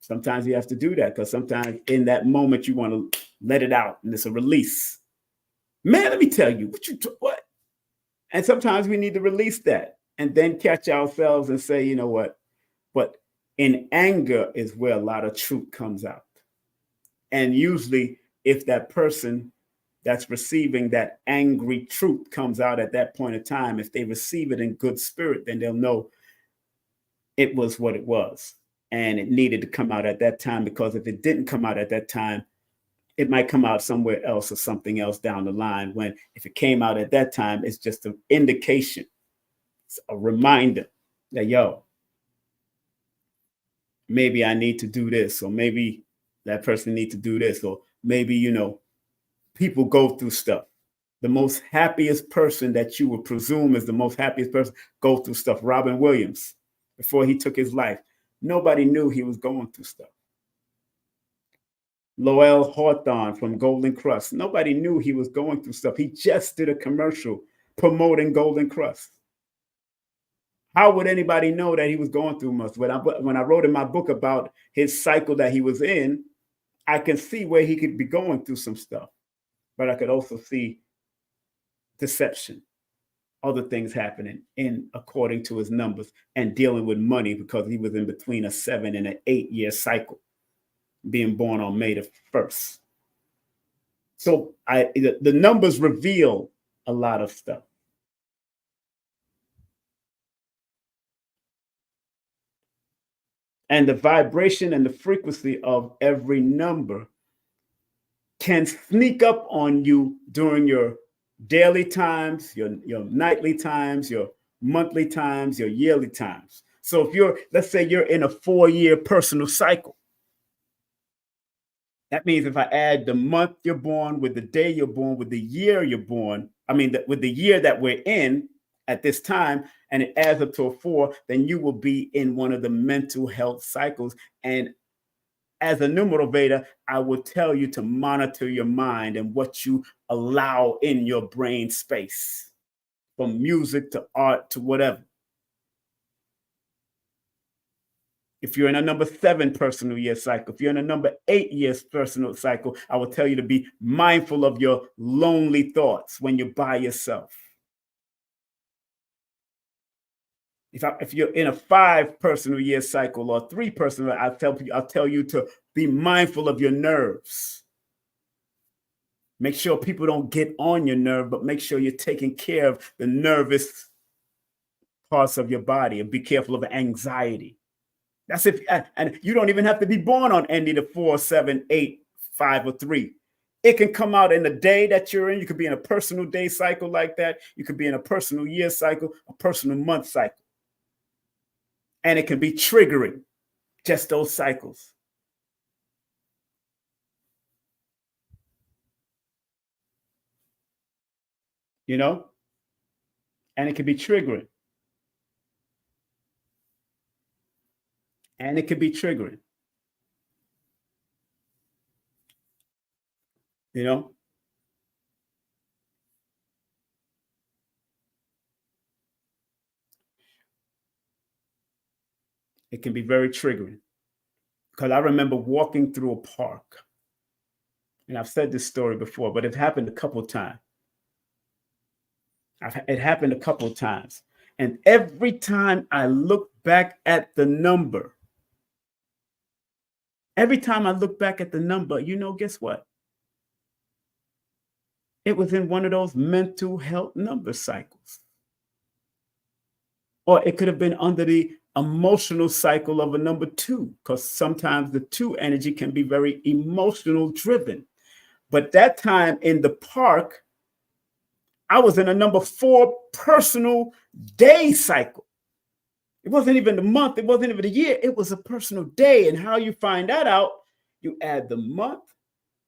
Sometimes you have to do that because sometimes in that moment you want to let it out and it's a release. Man, let me tell you what. And sometimes we need to release that and then catch ourselves and say, you know what? But in anger is where a lot of truth comes out. And usually if that person that's receiving that angry truth comes out at that point in time, if they receive it in good spirit, then they'll know it was what it was. And it needed to come out at that time, because if it didn't come out at that time, it might come out somewhere else or something else down the line. When if it came out at that time, it's just an indication, it's a reminder that, yo, maybe I need to do this, or maybe that person needs to do this, or maybe, people go through stuff. The most happiest person that you would presume is the most happiest person go through stuff. Robin Williams, before he took his life, nobody knew he was going through stuff. Lowell Hawthorne from Golden Crust, nobody knew he was going through stuff. He just did a commercial promoting Golden Crust. How would anybody know that he was going through much? When I wrote in my book about his cycle that he was in, I can see where he could be going through some stuff. But I could also see deception, other things happening according to his numbers, and dealing with money because he was in between a 7 and an 8-year cycle, being born on May the 1st. So the numbers reveal a lot of stuff. And the vibration and the frequency of every number can sneak up on you during your daily times, your nightly times, your monthly times, your yearly times. So if let's say you're in a 4-year personal cycle, that means if I add the month you're born with the day you're born with the year you're born, with the year that we're in, at this time, and it adds up to a 4, then you will be in one of the mental health cycles. And as a numerovator, I will tell you to monitor your mind and what you allow in your brain space, from music to art to whatever. If you're in a number 7 personal year cycle, if you're in a number 8 years personal cycle, I will tell you to be mindful of your lonely thoughts when you're by yourself. If you're in a 5 personal year cycle or 3 personal, I'll tell you to be mindful of your nerves. Make sure people don't get on your nerve, but make sure you're taking care of the nervous parts of your body, and be careful of anxiety. That's if, and you don't even have to be born on any of the 4, 7, 8, 5, or 3. It can come out in the day that you're in. You could be in a personal day cycle like that. You could be in a personal year cycle, a personal month cycle. And it can be triggering, just those cycles. You know? And it can be triggering. And it can be triggering. You know? It can be very triggering. Because I remember walking through a park. And I've said this story before, but it happened a couple of times. It happened a couple of times. And every time I look back at the number, you know, guess what? It was in one of those mental health number cycles. Or it could have been under the emotional cycle of a number 2, because sometimes the 2 energy can be very emotional driven. But that time in the park, I was in a number 4 personal day cycle. It wasn't even the month. It wasn't even the year. It was a personal day. And how you find that out, you add the month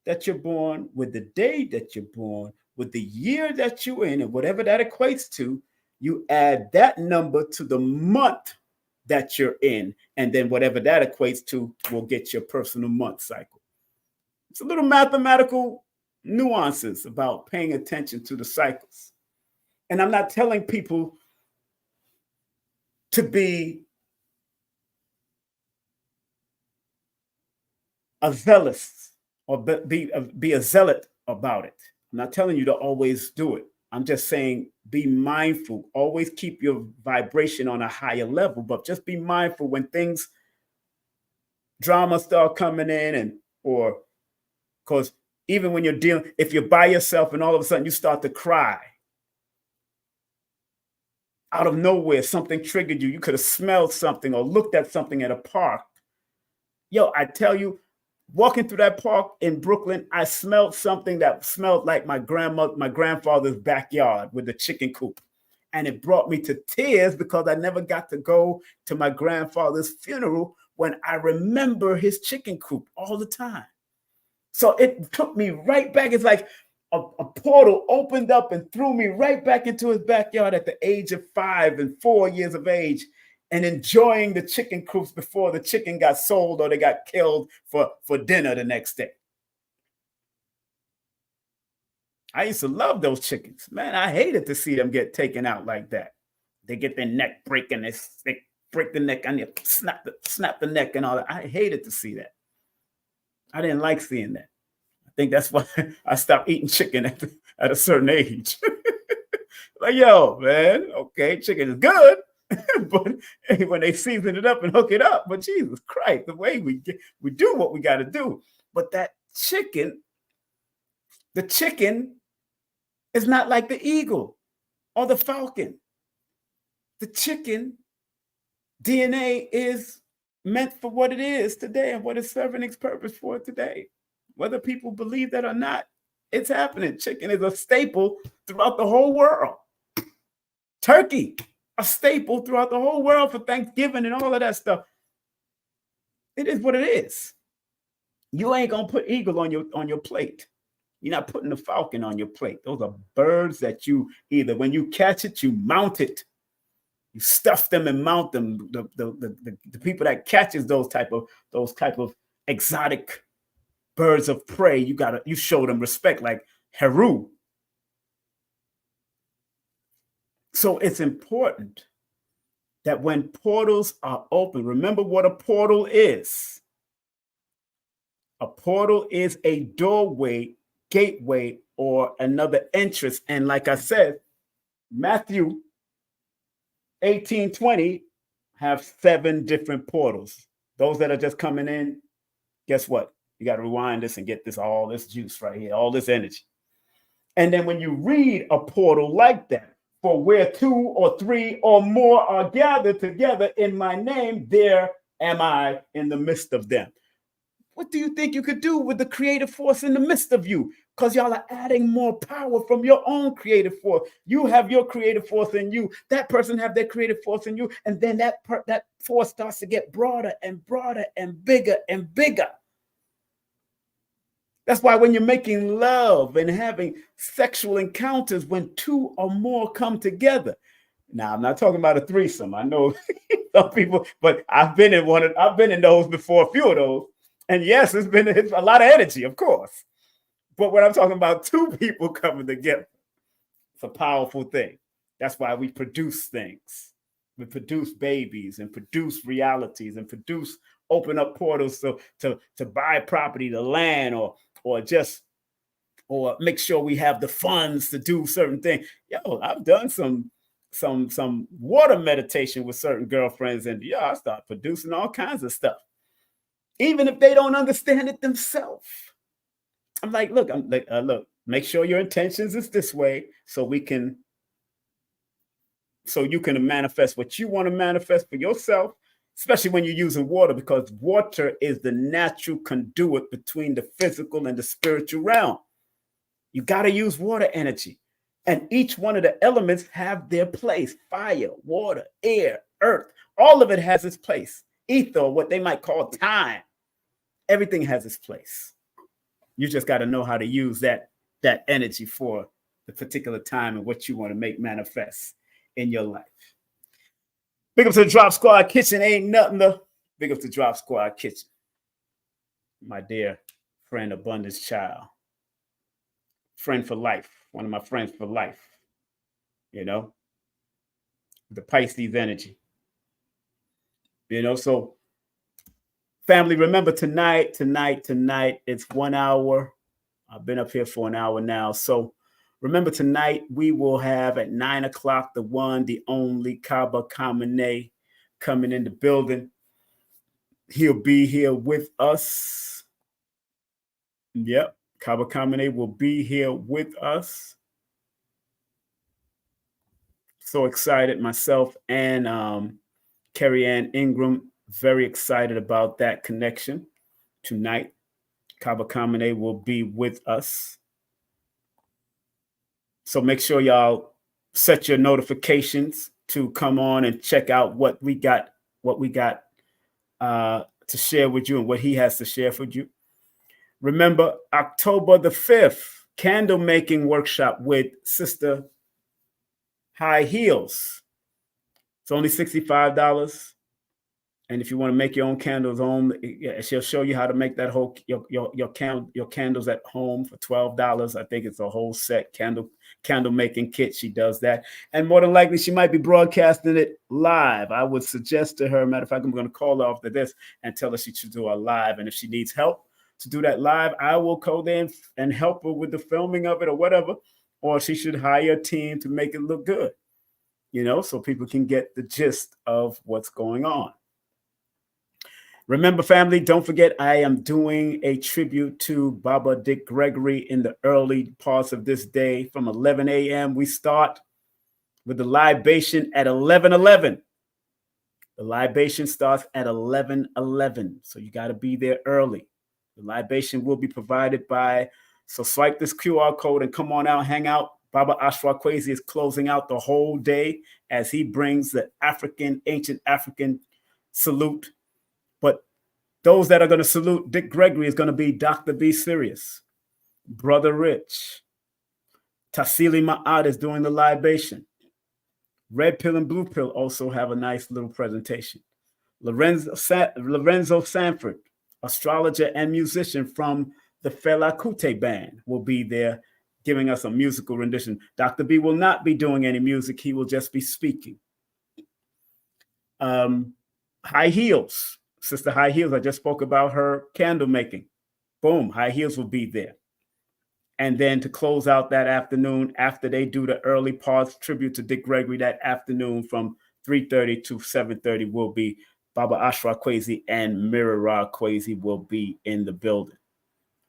that you're born with the day that you're born, with the year that you're in, and whatever that equates to, you add that number to the month that you're in. And then whatever that equates to will get your personal month cycle. It's a little mathematical nuances about paying attention to the cycles. And I'm not telling people to be a zealous or be a zealot about it. I'm not telling you to always do it. I'm just saying be mindful. Always keep your vibration on a higher level, but just be mindful when things, drama start coming in, or because even when you're dealing, if you're by yourself and all of a sudden you start to cry, out of nowhere, something triggered you. You could have smelled something or looked at something at a park. Yo, I tell you, walking through that park in Brooklyn, I smelled something that smelled like my grandfather's backyard with the chicken coop. And it brought me to tears because I never got to go to my grandfather's funeral when I remember his chicken coop all the time. So it took me right back. It's like a portal opened up and threw me right back into his backyard at the age of 5 and 4 years of age, and enjoying the chicken coops before the chicken got sold or they got killed for dinner the next day. I used to love those chickens. Man, I hated to see them get taken out like that. They get their neck breaking, they break the neck and you snap the neck and all that. I hated to see that. I didn't like seeing that. I think that's why I stopped eating chicken at a certain age. Like, yo, man, okay, chicken is good, but when they season it up and hook it up, but Jesus Christ, the way we do what we got to do. But that chicken, the chicken is not like the eagle or the falcon. The chicken DNA is meant for what it is today and what it's serving its purpose for today. Whether people believe that or not, it's happening. Chicken is a staple throughout the whole world. Turkey, a staple throughout the whole world for Thanksgiving and all of that stuff. It is what it is. You ain't gonna put eagle on your plate. You're not putting a falcon on your plate. Those are birds that you either, when you catch it, you mount it. You stuff them and mount them. The people that catches those type of exotic birds of prey, you show them respect, like Heru. So it's important that when portals are open, remember what a portal is. A portal is a doorway, gateway, or another entrance. And like I said, Matthew 18:20 have 7 different portals. Those that are just coming in, guess what? You got to rewind this and get all this juice right here, all this energy. And then when you read a portal like that, for where 2 or 3 or more are gathered together in my name, there am I in the midst of them. What do you think you could do with the creative force in the midst of you? Because y'all are adding more power from your own creative force. You have your creative force in you. That person have their creative force in you. And then that force starts to get broader and broader and bigger and bigger. That's why when you're making love and having sexual encounters, when 2 or more come together. Now, I'm not talking about a threesome. I know some people, but I've been in those before, a few of those. And yes, it's a lot of energy, of course. But when I'm talking about 2 people coming together, it's a powerful thing. That's why we produce things. We produce babies and produce realities and open up portals to buy property, to land, or make sure we have the funds to do certain things. Yo, I've done some water meditation with certain girlfriends, and I start producing all kinds of stuff. Even if they don't understand it themselves. I'm like, look, make sure your intentions is this way so you can manifest what you want to manifest for yourself, especially when you're using water, because water is the natural conduit between the physical and the spiritual realm. You got to use water energy. And each one of the elements have their place. Fire, water, air, earth, all of it has its place. Ether, what they might call time. Everything has its place. You just got to know how to use that energy for the particular time and what you want to make manifest in your life. Big up to the Drop Squad Kitchen. Ain't nothing to big up to Drop Squad Kitchen. My dear friend, Abundance Child. Friend for life. One of my friends for life. The Pisces energy. So family, remember tonight, it's 1 hour. I've been up here for an hour now. So remember tonight, we will have at 9:00, the one, the only Kaba Kamene coming in the building. He'll be here with us. Yep, Kaba Kamene will be here with us. So excited, myself and Carrie Ann Ingram. Very excited about that connection tonight. Kaba Kamene will be with us. So make sure y'all set your notifications to come on and check out what we got to share with you and what he has to share with you. Remember, October the 5th, candle making workshop with Sister High Heels. It's only $65. And if you want to make your own candles home, she'll show you how to make that whole your candles at home for $12. I think it's a whole set candle making kit. She does that, and more than likely she might be broadcasting it live. I would suggest to her, matter of fact, I'm going to call her after this and tell her she should do a live. And if she needs help to do that live, I will go there and help her with the filming of it or whatever. Or she should hire a team to make it look good, so people can get the gist of what's going on. Remember, family, don't forget, I am doing a tribute to Baba Dick Gregory in the early parts of this day. From 11 a.m., we start with the libation at 11:11. The libation starts at 11:11, so you got to be there early. The libation will be provided so swipe this QR code and come on out, hang out. Baba Ashra Kwesi is closing out the whole day as he brings the ancient African salute. But those that are going to salute Dick Gregory is going to be Dr. B. Sirius. Brother Rich. Tassili Ma'at is doing the libation. Red Pill and Blue Pill also have a nice little presentation. Lorenzo Sanford, astrologer and musician from the Fela Kuti band, will be there giving us a musical rendition. Dr. B will not be doing any music. He will just be speaking. High Heels, Sister High Heels. I just spoke about her candle making. Boom, High Heels will be there. And then to close out that afternoon, after they do the early parts tribute to Dick Gregory that afternoon from 3:30 to 7:30 will be Baba Ashra Kwesi and Mirara Kwesi will be in the building.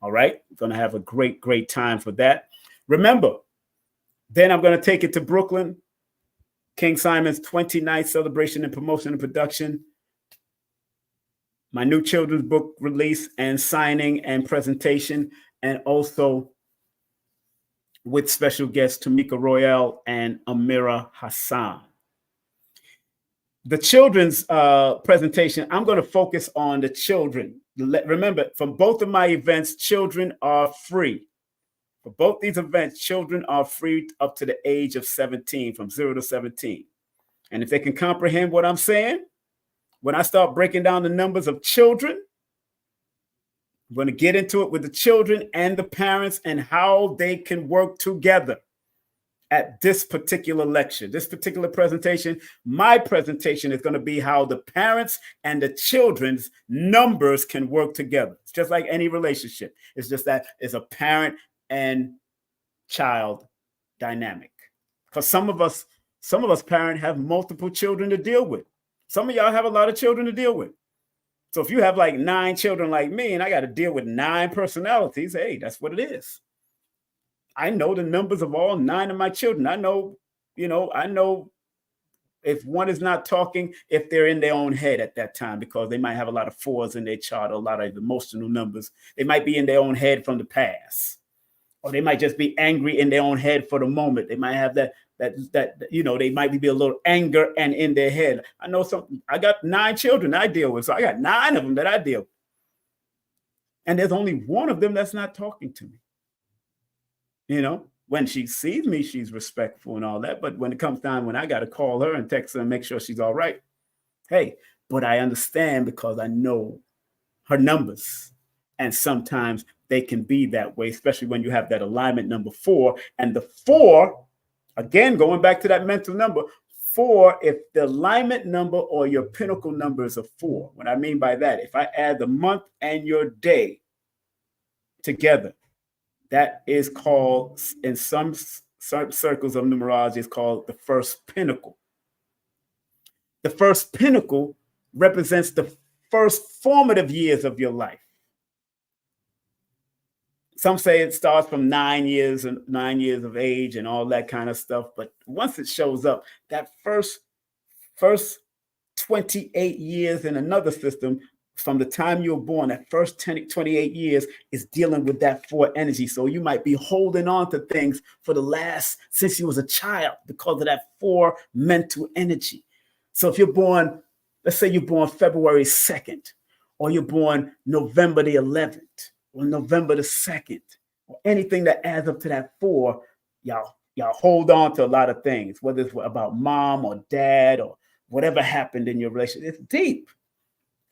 All right, going to have a great time for that. Remember, then I'm going to take it to Brooklyn. King Simon's 29th celebration and promotion and production. My new children's book release and signing and presentation, and also with special guests Tamika Royale and Amira Hassan. The children's presentation, I'm going to focus on the children. Remember, from both of my events, children are free. For both these events, children are free up to the age of 17, from 0 to 17. And if they can comprehend what I'm saying, when I start breaking down the numbers of children, I'm going to get into it with the children and the parents and how they can work together at this particular lecture, this particular presentation. My presentation is going to be how the parents and the children's numbers can work together. It's just like any relationship. It's just that it's a parent and child dynamic. Because some of us parents have multiple children to deal with. Some of y'all have a lot of children to deal with. So if you have like 9 children like me and I got to deal with 9 personalities, hey, that's what it is. I know the numbers of all 9 of my children. I know if one is not talking, if they're in their own head at that time, because they might have a lot of 4s in their chart, or a lot of emotional numbers. They might be in their own head from the past, or they might just be angry in their own head for the moment. They might have that they might be a little anger and in their head. I know something. I got 9 children I deal with, so I got 9 of them that I deal with. And there's only one of them that's not talking to me. When she sees me, she's respectful and all that. But when it comes time when I got to call her and text her and make sure she's all right, hey, but I understand because I know her numbers. And sometimes they can be that way, especially when you have that alignment number 4. And the 4, again, going back to that mental number, 4, if the alignment number or your pinnacle number is a 4, what I mean by that, if I add the month and your day together, that is called, in some circles of numerology, is called the first pinnacle. The first pinnacle represents the first formative years of your life. Some say it starts from 9 years of age and all that kind of stuff. But once it shows up, that first 28 years in another system, from the time you were born, that first 28 years is dealing with that 4 energy. So you might be holding on to things for the last, since you was a child, because of that 4 mental energy. So if you're born, let's say you're born February 2nd, or you're born November the 11th, or November the 2nd, or anything that adds up to that 4, y'all hold on to a lot of things, whether it's about mom or dad or whatever happened in your relationship. It's deep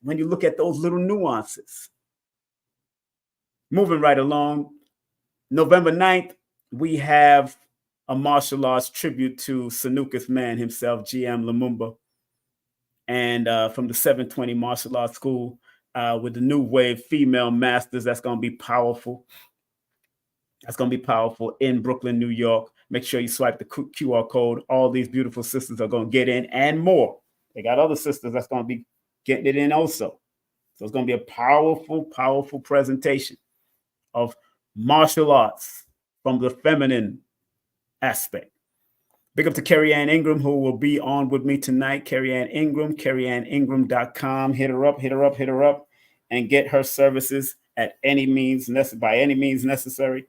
when you look at those little nuances. Moving right along, November 9th, we have a martial arts tribute to Sanuka's man himself, GM Lumumba, and from the 720 Martial Arts School, with the new wave female masters. That's going to be powerful. That's going to be powerful in Brooklyn, New York. Make sure you swipe the QR code. All these beautiful sisters are going to get in and more. They got other sisters that's going to be getting it in also. So it's going to be a powerful, powerful presentation of martial arts from the feminine aspect. Big up to Carrie Ann Ingram, who will be on with me tonight. Carrie Ann Ingram, carrieanningram.com. Hit her up, and get her services by any means necessary.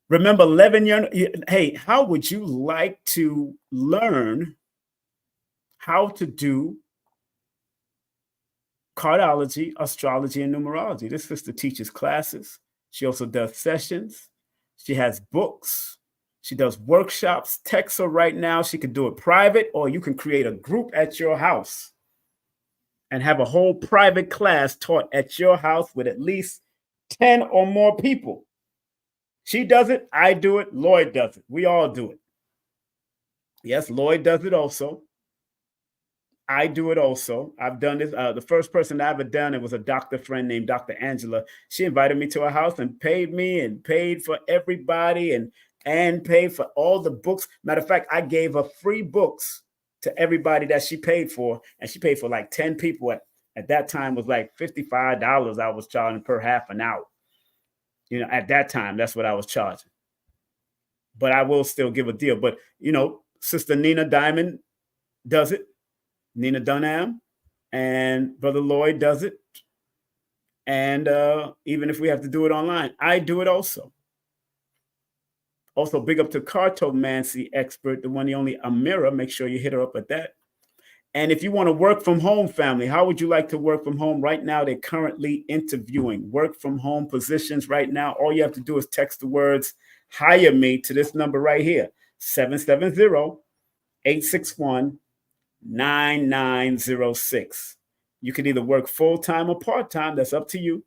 Remember, 11 years. Hey, how would you like to learn how to do cardology, astrology, and numerology? This sister teaches classes. She also does sessions. She has books. She does workshops. Text her right now. She can do it private, or you can create a group at your house and have a whole private class taught at your house with at least 10 or more people. She does it. I do it. Lloyd does it. We all do it. Yes, Lloyd does it also. I do it also. I've done this. The first person I ever done it was a doctor friend named Dr. Angela. She invited me to her house and paid me and paid for everybody and paid for all the books. Matter of fact, I gave her free books to everybody that she paid for, and she paid for like 10 people. At that time was like $55 I was charging per half an hour. You know, at that time, that's what I was charging. But I will still give a deal. But, you know, Sister Nina Diamond does it. Nina Dunham, and Brother Lloyd does it. And even if we have to do it online, I do it also. Also, big up to cartomancy expert, the one, the only Amira. Make sure you hit her up at that. And if you want to work from home, family, how would you like to work from home? Right now, they're currently interviewing work from home positions right now. All you have to do is text the words "hire me" to this number right here, 770-861-9906. You can either work full-time or part-time. That's up to you.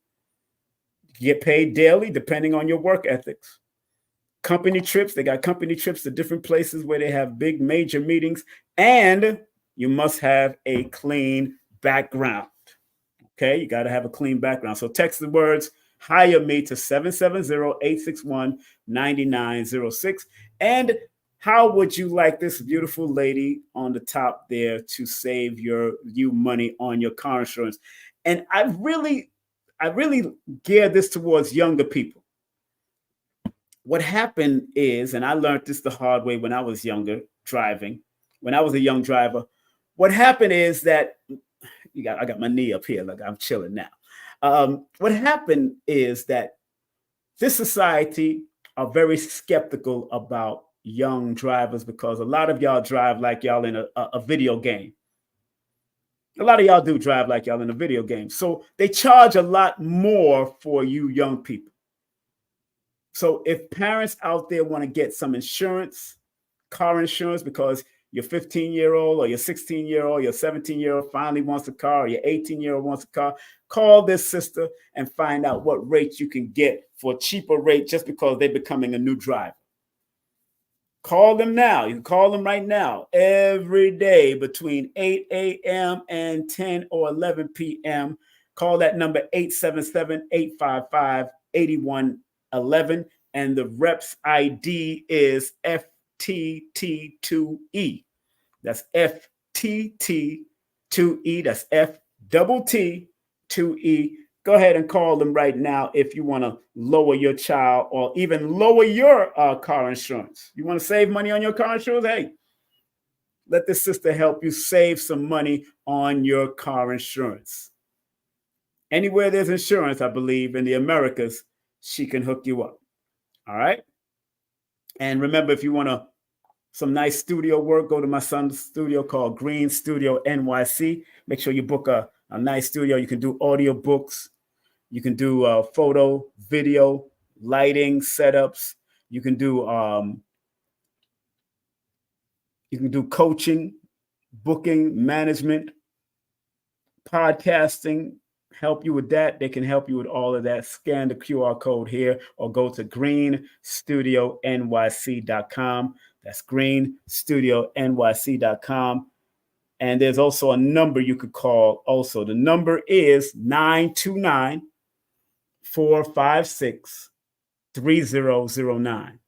You get paid daily depending on your work ethics. Company trips. They got company trips to different places where they have big major meetings. And you must have a clean background. Okay, you got to have a clean background. So text the words "hire me" to 770-861-9906. And how would you like this beautiful lady on the top there to save you money on your car insurance? And I really gear this towards younger people. What happened is, and I learned this the hard way when I was younger driving, when I was a young driver, what happened is that I got my knee up here, like I'm chilling now. What happened is that this society are very skeptical about young drivers because a lot of y'all drive like y'all in a video game. A lot of y'all do drive like y'all in a video game. So they charge a lot more for you young people. So if parents out there want to get some insurance, car insurance, because your 15-year-old or your 16-year-old, your 17-year-old finally wants a car, or your 18-year-old wants a car, call this sister and find out what rate you can get for a cheaper rate just because they're becoming a new driver. Call them now. You can call them right now every day between 8 a.m. and 10 or 11 p.m. Call that number 877-855-8111. And the rep's ID is FTT2E. That's FTT2E. That's FTT2E. Go ahead and call them right now if you want to lower your child or even lower your car insurance. You want to save money on your car insurance? Hey, let this sister help you save some money on your car insurance. Anywhere there's insurance, I believe, in the Americas, she can hook you up. All right? And remember, if you want some nice studio work, go to my son's studio called Green Studio NYC. Make sure you book a nice studio. You can do audio books. You can do photo, video, lighting setups. You can do coaching, booking, management, podcasting. Help you with that. They can help you with all of that. Scan the QR code here or go to greenstudionyc.com. That's greenstudionyc.com. And there's also a number you could call also. The number is 929-456-3009.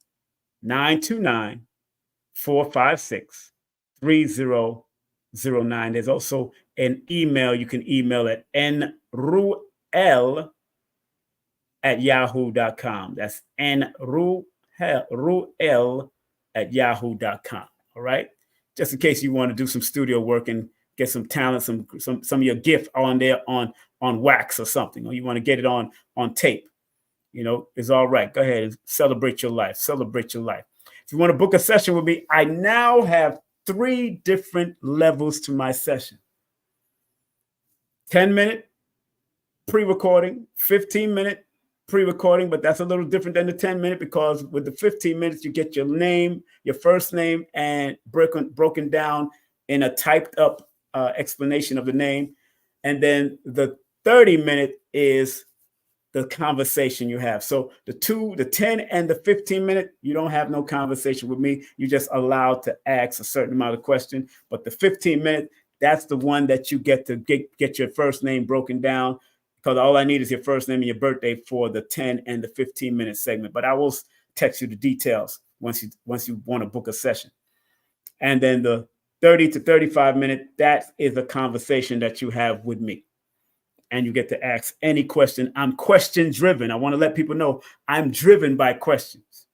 929-456-3009. There's also an email. You can email at nruel@yahoo.com. That's nruel@yahoo.com. All right. Just in case you want to do some studio work and get some talent, some of your gift on there on wax or something, or you want to get it on tape, it's all right. Go ahead and celebrate your life. Celebrate your life. If you want to book a session with me, I now have 3 different levels to my session. 10-minute pre-recording, 15-minute pre-recording, but that's a little different than the 10-minute, because with the 15 minutes, you get your name, your first name, and broken down in a typed up explanation of the name. And then the 30-minute is the conversation you have. So the 10 and the 15-minute, you don't have no conversation with me. You're just allowed to ask a certain amount of question. But the 15-minute, that's the one that you get to get your first name broken down, because all I need is your first name and your birthday for the 10 and the 15-minute segment. But I will text you the details once you want to book a session. And then the 30 to 35-minute, that is a conversation that you have with me. And you get to ask any question. I'm question driven. I want to let people know I'm driven by questions.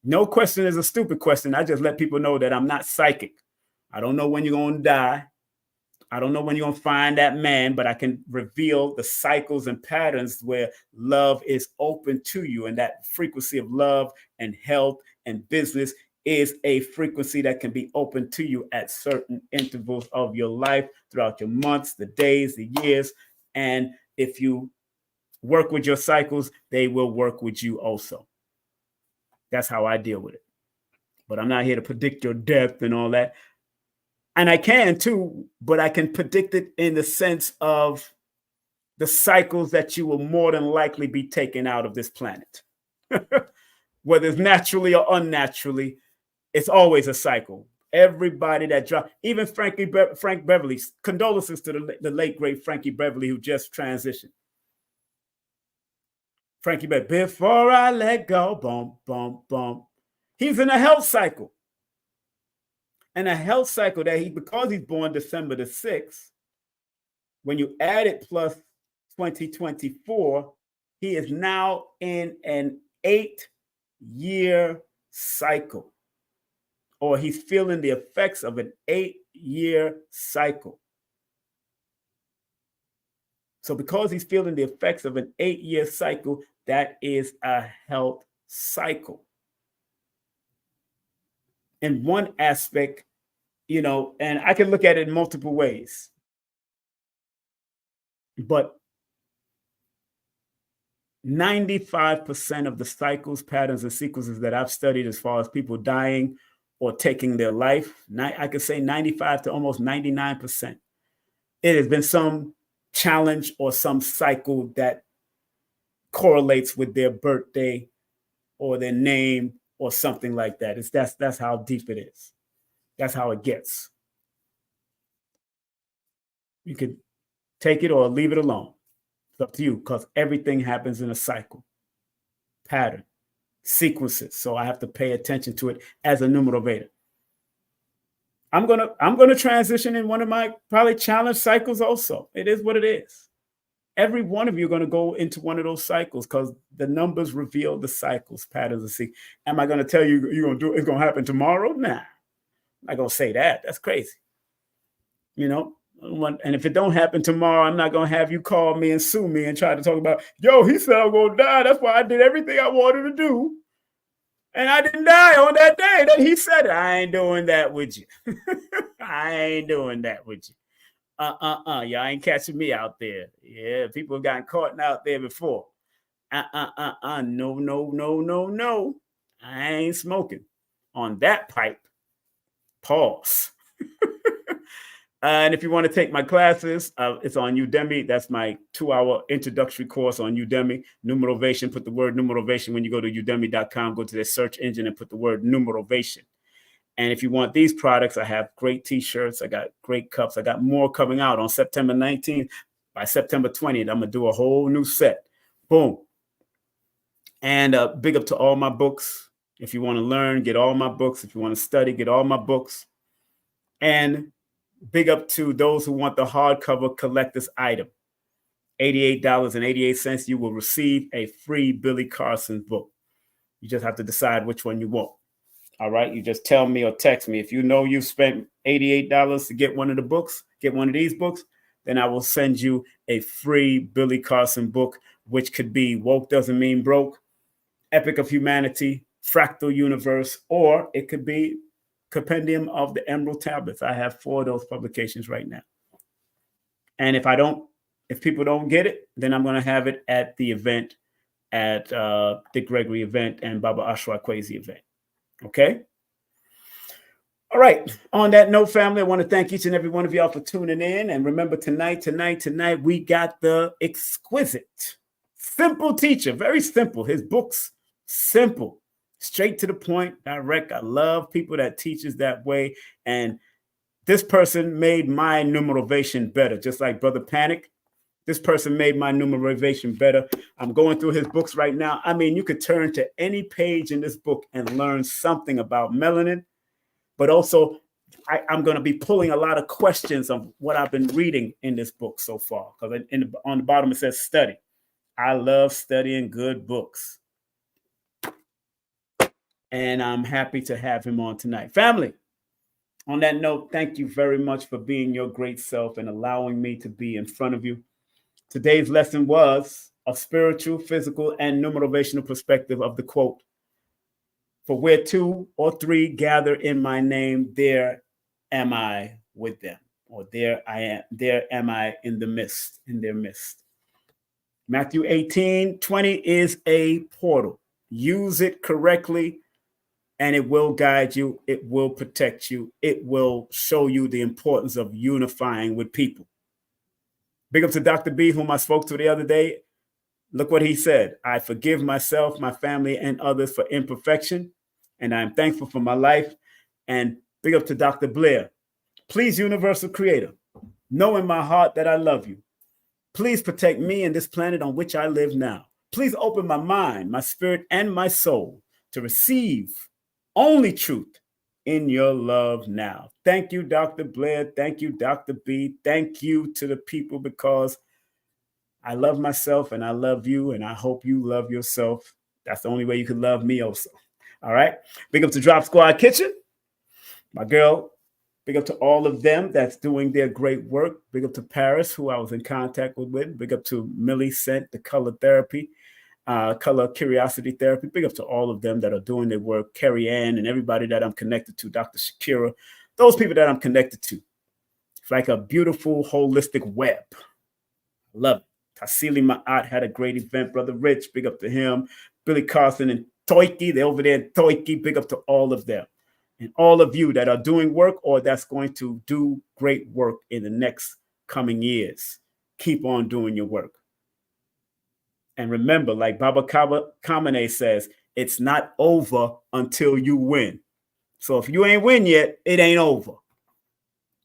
No question is a stupid question. I just let people know that I'm not psychic. I don't know when you're going to die. I don't know when you're going to find that man, but I can reveal the cycles and patterns where love is open to you. And that frequency of love and health and business is a frequency that can be open to you at certain intervals of your life, throughout your months, the days, the years. And if you work with your cycles, they will work with you also. That's how I deal with it. But I'm not here to predict your death and all that. And I can too, but I can predict it in the sense of the cycles that you will more than likely be taken out of this planet. Whether it's naturally or unnaturally, it's always a cycle. Everybody that dropped, even Frank Beverly, condolences to the late, great Frankie Beverly, who just transitioned. Frankie Beverly, before I let go, boom, boom, boom. He's in a health cycle. And a health cycle that because he's born December the 6th, when you add it plus 2024, he is now in an 8-year cycle. Or he's feeling the effects of an 8-year cycle. So because he's feeling the effects of an 8-year cycle, that is a health cycle. In one aspect, and I can look at it in multiple ways. But 95% of the cycles, patterns, and sequences that I've studied as far as people dying or taking their life, I could say 95 to almost 99%. It has been some challenge or some cycle that correlates with their birthday or their name or something like that. That's how deep it is. That's how it gets. You could take it or leave it alone. It's up to you, because everything happens in a cycle, pattern, sequences. So I have to pay attention to it as a numerovator. I'm gonna transition in one of my probably challenge cycles also. It is what it is. Every one of you are going to go into one of those cycles, because the numbers reveal the cycles, patterns, and see. Am I going to tell you you're going to do it's going to happen tomorrow? Nah, I'm not going to say that. That's crazy. And if it don't happen tomorrow, I'm not going to have you call me and sue me and try to talk about, he said I'm going to die. That's why I did everything I wanted to do. And I didn't die on that day that he said it. I ain't doing that with you. I ain't doing that with you. Y'all ain't catching me out there. Yeah, people have gotten caught out there before. No. I ain't smoking on that pipe. Pause. And if you want to take my classes, it's on Udemy. That's my 2-hour introductory course on Udemy. Numerovation. Put the word numerovation when you go to udemy.com. Go to the search engine and put the word numerovation. And if you want these products, I have great T-shirts. I got great cups. I got more coming out on September 19th. By September 20th, I'm going to do a whole new set. Boom. And big up to all my books. If you want to learn, get all my books. If you want to study, get all my books. And big up to those who want the hardcover collector's item. $88.88. You will receive a free Billy Carson book. You just have to decide which one you want. All right. You just tell me or text me. If you know you spent $88 to get one of the books, get one of these books, then I will send you a free Billy Carson book, which could be Woke Doesn't Mean Broke, Epic of Humanity, Fractal Universe, or it could be Compendium of the Emerald Tablets. I have 4 of those publications right now. And if people don't get it, then I'm going to have it at the event at Dick Gregory event and Baba Ashra Kwesi event. Okay? All right. On that note, family, I want to thank each and every one of y'all for tuning in. And remember, tonight, we got the exquisite, simple teacher. Very simple. His books, simple, straight to the point, direct. I love people that teaches that way. And this person made my numerovation better, just like Brother Panic. This person made my numerovation better. I'm going through his books right now. I mean, you could turn to any page in this book and learn something about melanin, but also I'm going to be pulling a lot of questions of what I've been reading in this book so far. Because on the bottom it says study. I love studying good books. And I'm happy to have him on tonight. Family, on that note, thank you very much for being your great self and allowing me to be in front of you. Today's lesson was a spiritual, physical, and numerovational perspective of the quote, "For where 2 or 3 gather in my name, there am I with them," or there am I in their midst. Matthew 18:20 is a portal. Use it correctly, and it will guide you. It will protect you. It will show you the importance of unifying with people. Big up to Dr. B, whom I spoke to the other day. Look what he said. "I forgive myself, my family, and others for imperfection, and I'm thankful for my life." And big up to Dr. Blair. "Please, Universal Creator, know in my heart that I love you. Please protect me and this planet on which I live now. Please open my mind, my spirit, and my soul to receive only truth in your love now." Thank you, Dr. Blair. Thank you, Dr. B. Thank you to the people, because I love myself and I love you, and I hope you love yourself. That's the only way you can love me also. All right. Big up to Drop Squad Kitchen, my girl. Big up to all of them that's doing their great work. Big up to Paris, who I was in contact with. Big up to Millie Scent, the color therapy, color curiosity therapy. Big up to all of them that are doing their work. Carrie Ann and everybody that I'm connected to. Dr. Shakira, those people that I'm connected to. It's like a beautiful, holistic web. Love it. Tassili Ma'at had a great event. Brother Rich, big up to him. Billy Carson and Toiki, they're over there in Toiki. Big up to all of them. And all of you that are doing work or that's going to do great work in the next coming years. Keep on doing your work. And remember, like Baba Kamene says, it's not over until you win. So if you ain't win yet, it ain't over.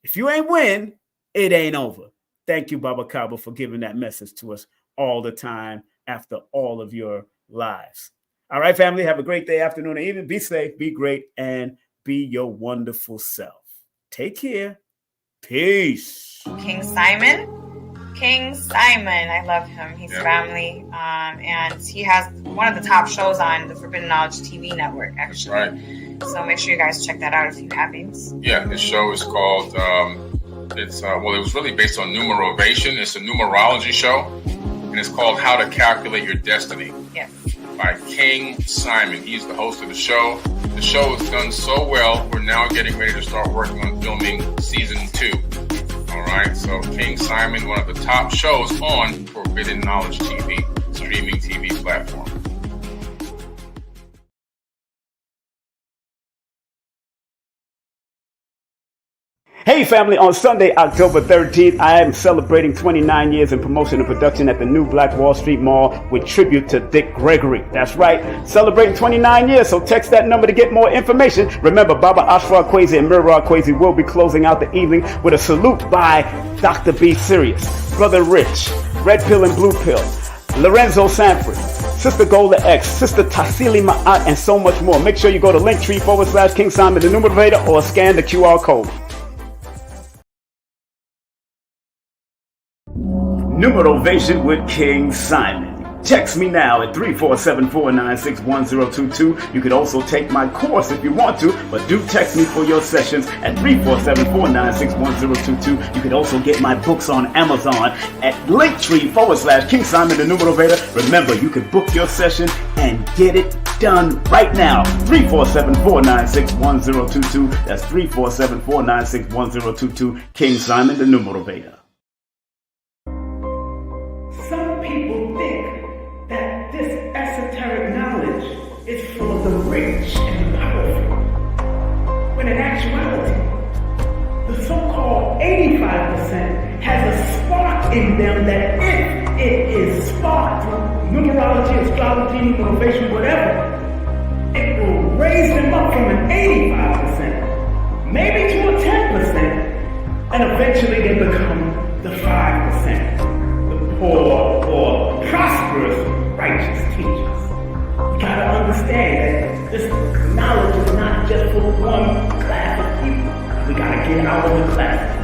If you ain't win, it ain't over. Thank you, Baba Kaba, for giving that message to us all the time after all of your lives. All right, family, have a great day, afternoon, or evening. Be safe, be great, and be your wonderful self. Take care. Peace. King Simon, I love him. He's family, and he has one of the top shows on the Forbidden Knowledge TV network, actually. That's right. So make sure you guys check that out if you haven't. Yeah, this show is called, it was really based on numerovation. It's a numerology show, and it's called How to Calculate Your Destiny. Yes. By King Simon. He's the host of the show. The show has done so well, we're now getting ready to start working on filming season 2. All right, so King Simon, one of the top shows on Forbidden Knowledge TV, streaming TV platform. Hey family, on Sunday, October 13th, I am celebrating 29 years in promotion and production at the new Black Wall Street Mall with tribute to Dick Gregory. That's right, celebrating 29 years, so text that number to get more information. Remember, Baba Ashra Kwesi and Numerovational Kwesi will be closing out the evening with a salute by Dr. B. Sirius, Brother Rich, Red Pill and Blue Pill, Lorenzo Sanford, Sister Golda X, Sister Tassili Ma'at, and so much more. Make sure you go to Linktr.ee/King Simon the Numerovator or scan the QR code. Numerovation with King Simon. Text me now at 347-496-1022. You could also take my course if you want to, but do text me for your sessions at 347-496-1022. You could also get my books on Amazon at Linktree/King Simon the Numerovator. Remember, you can book your session and get it done right now. 347-496-1022. That's 347-496-1022. King Simon the Numerovator. Some people think that this when in actuality, the so-called 85% has a spark in them that if it is sparked through numerology, astrology, numerovation, whatever, it will raise them up from an 85%, maybe to a 10%, and eventually they become the 5%, the poor or prosperous righteous teachers. You gotta understand that this knowledge is not just for one class of people. We gotta get out of the class.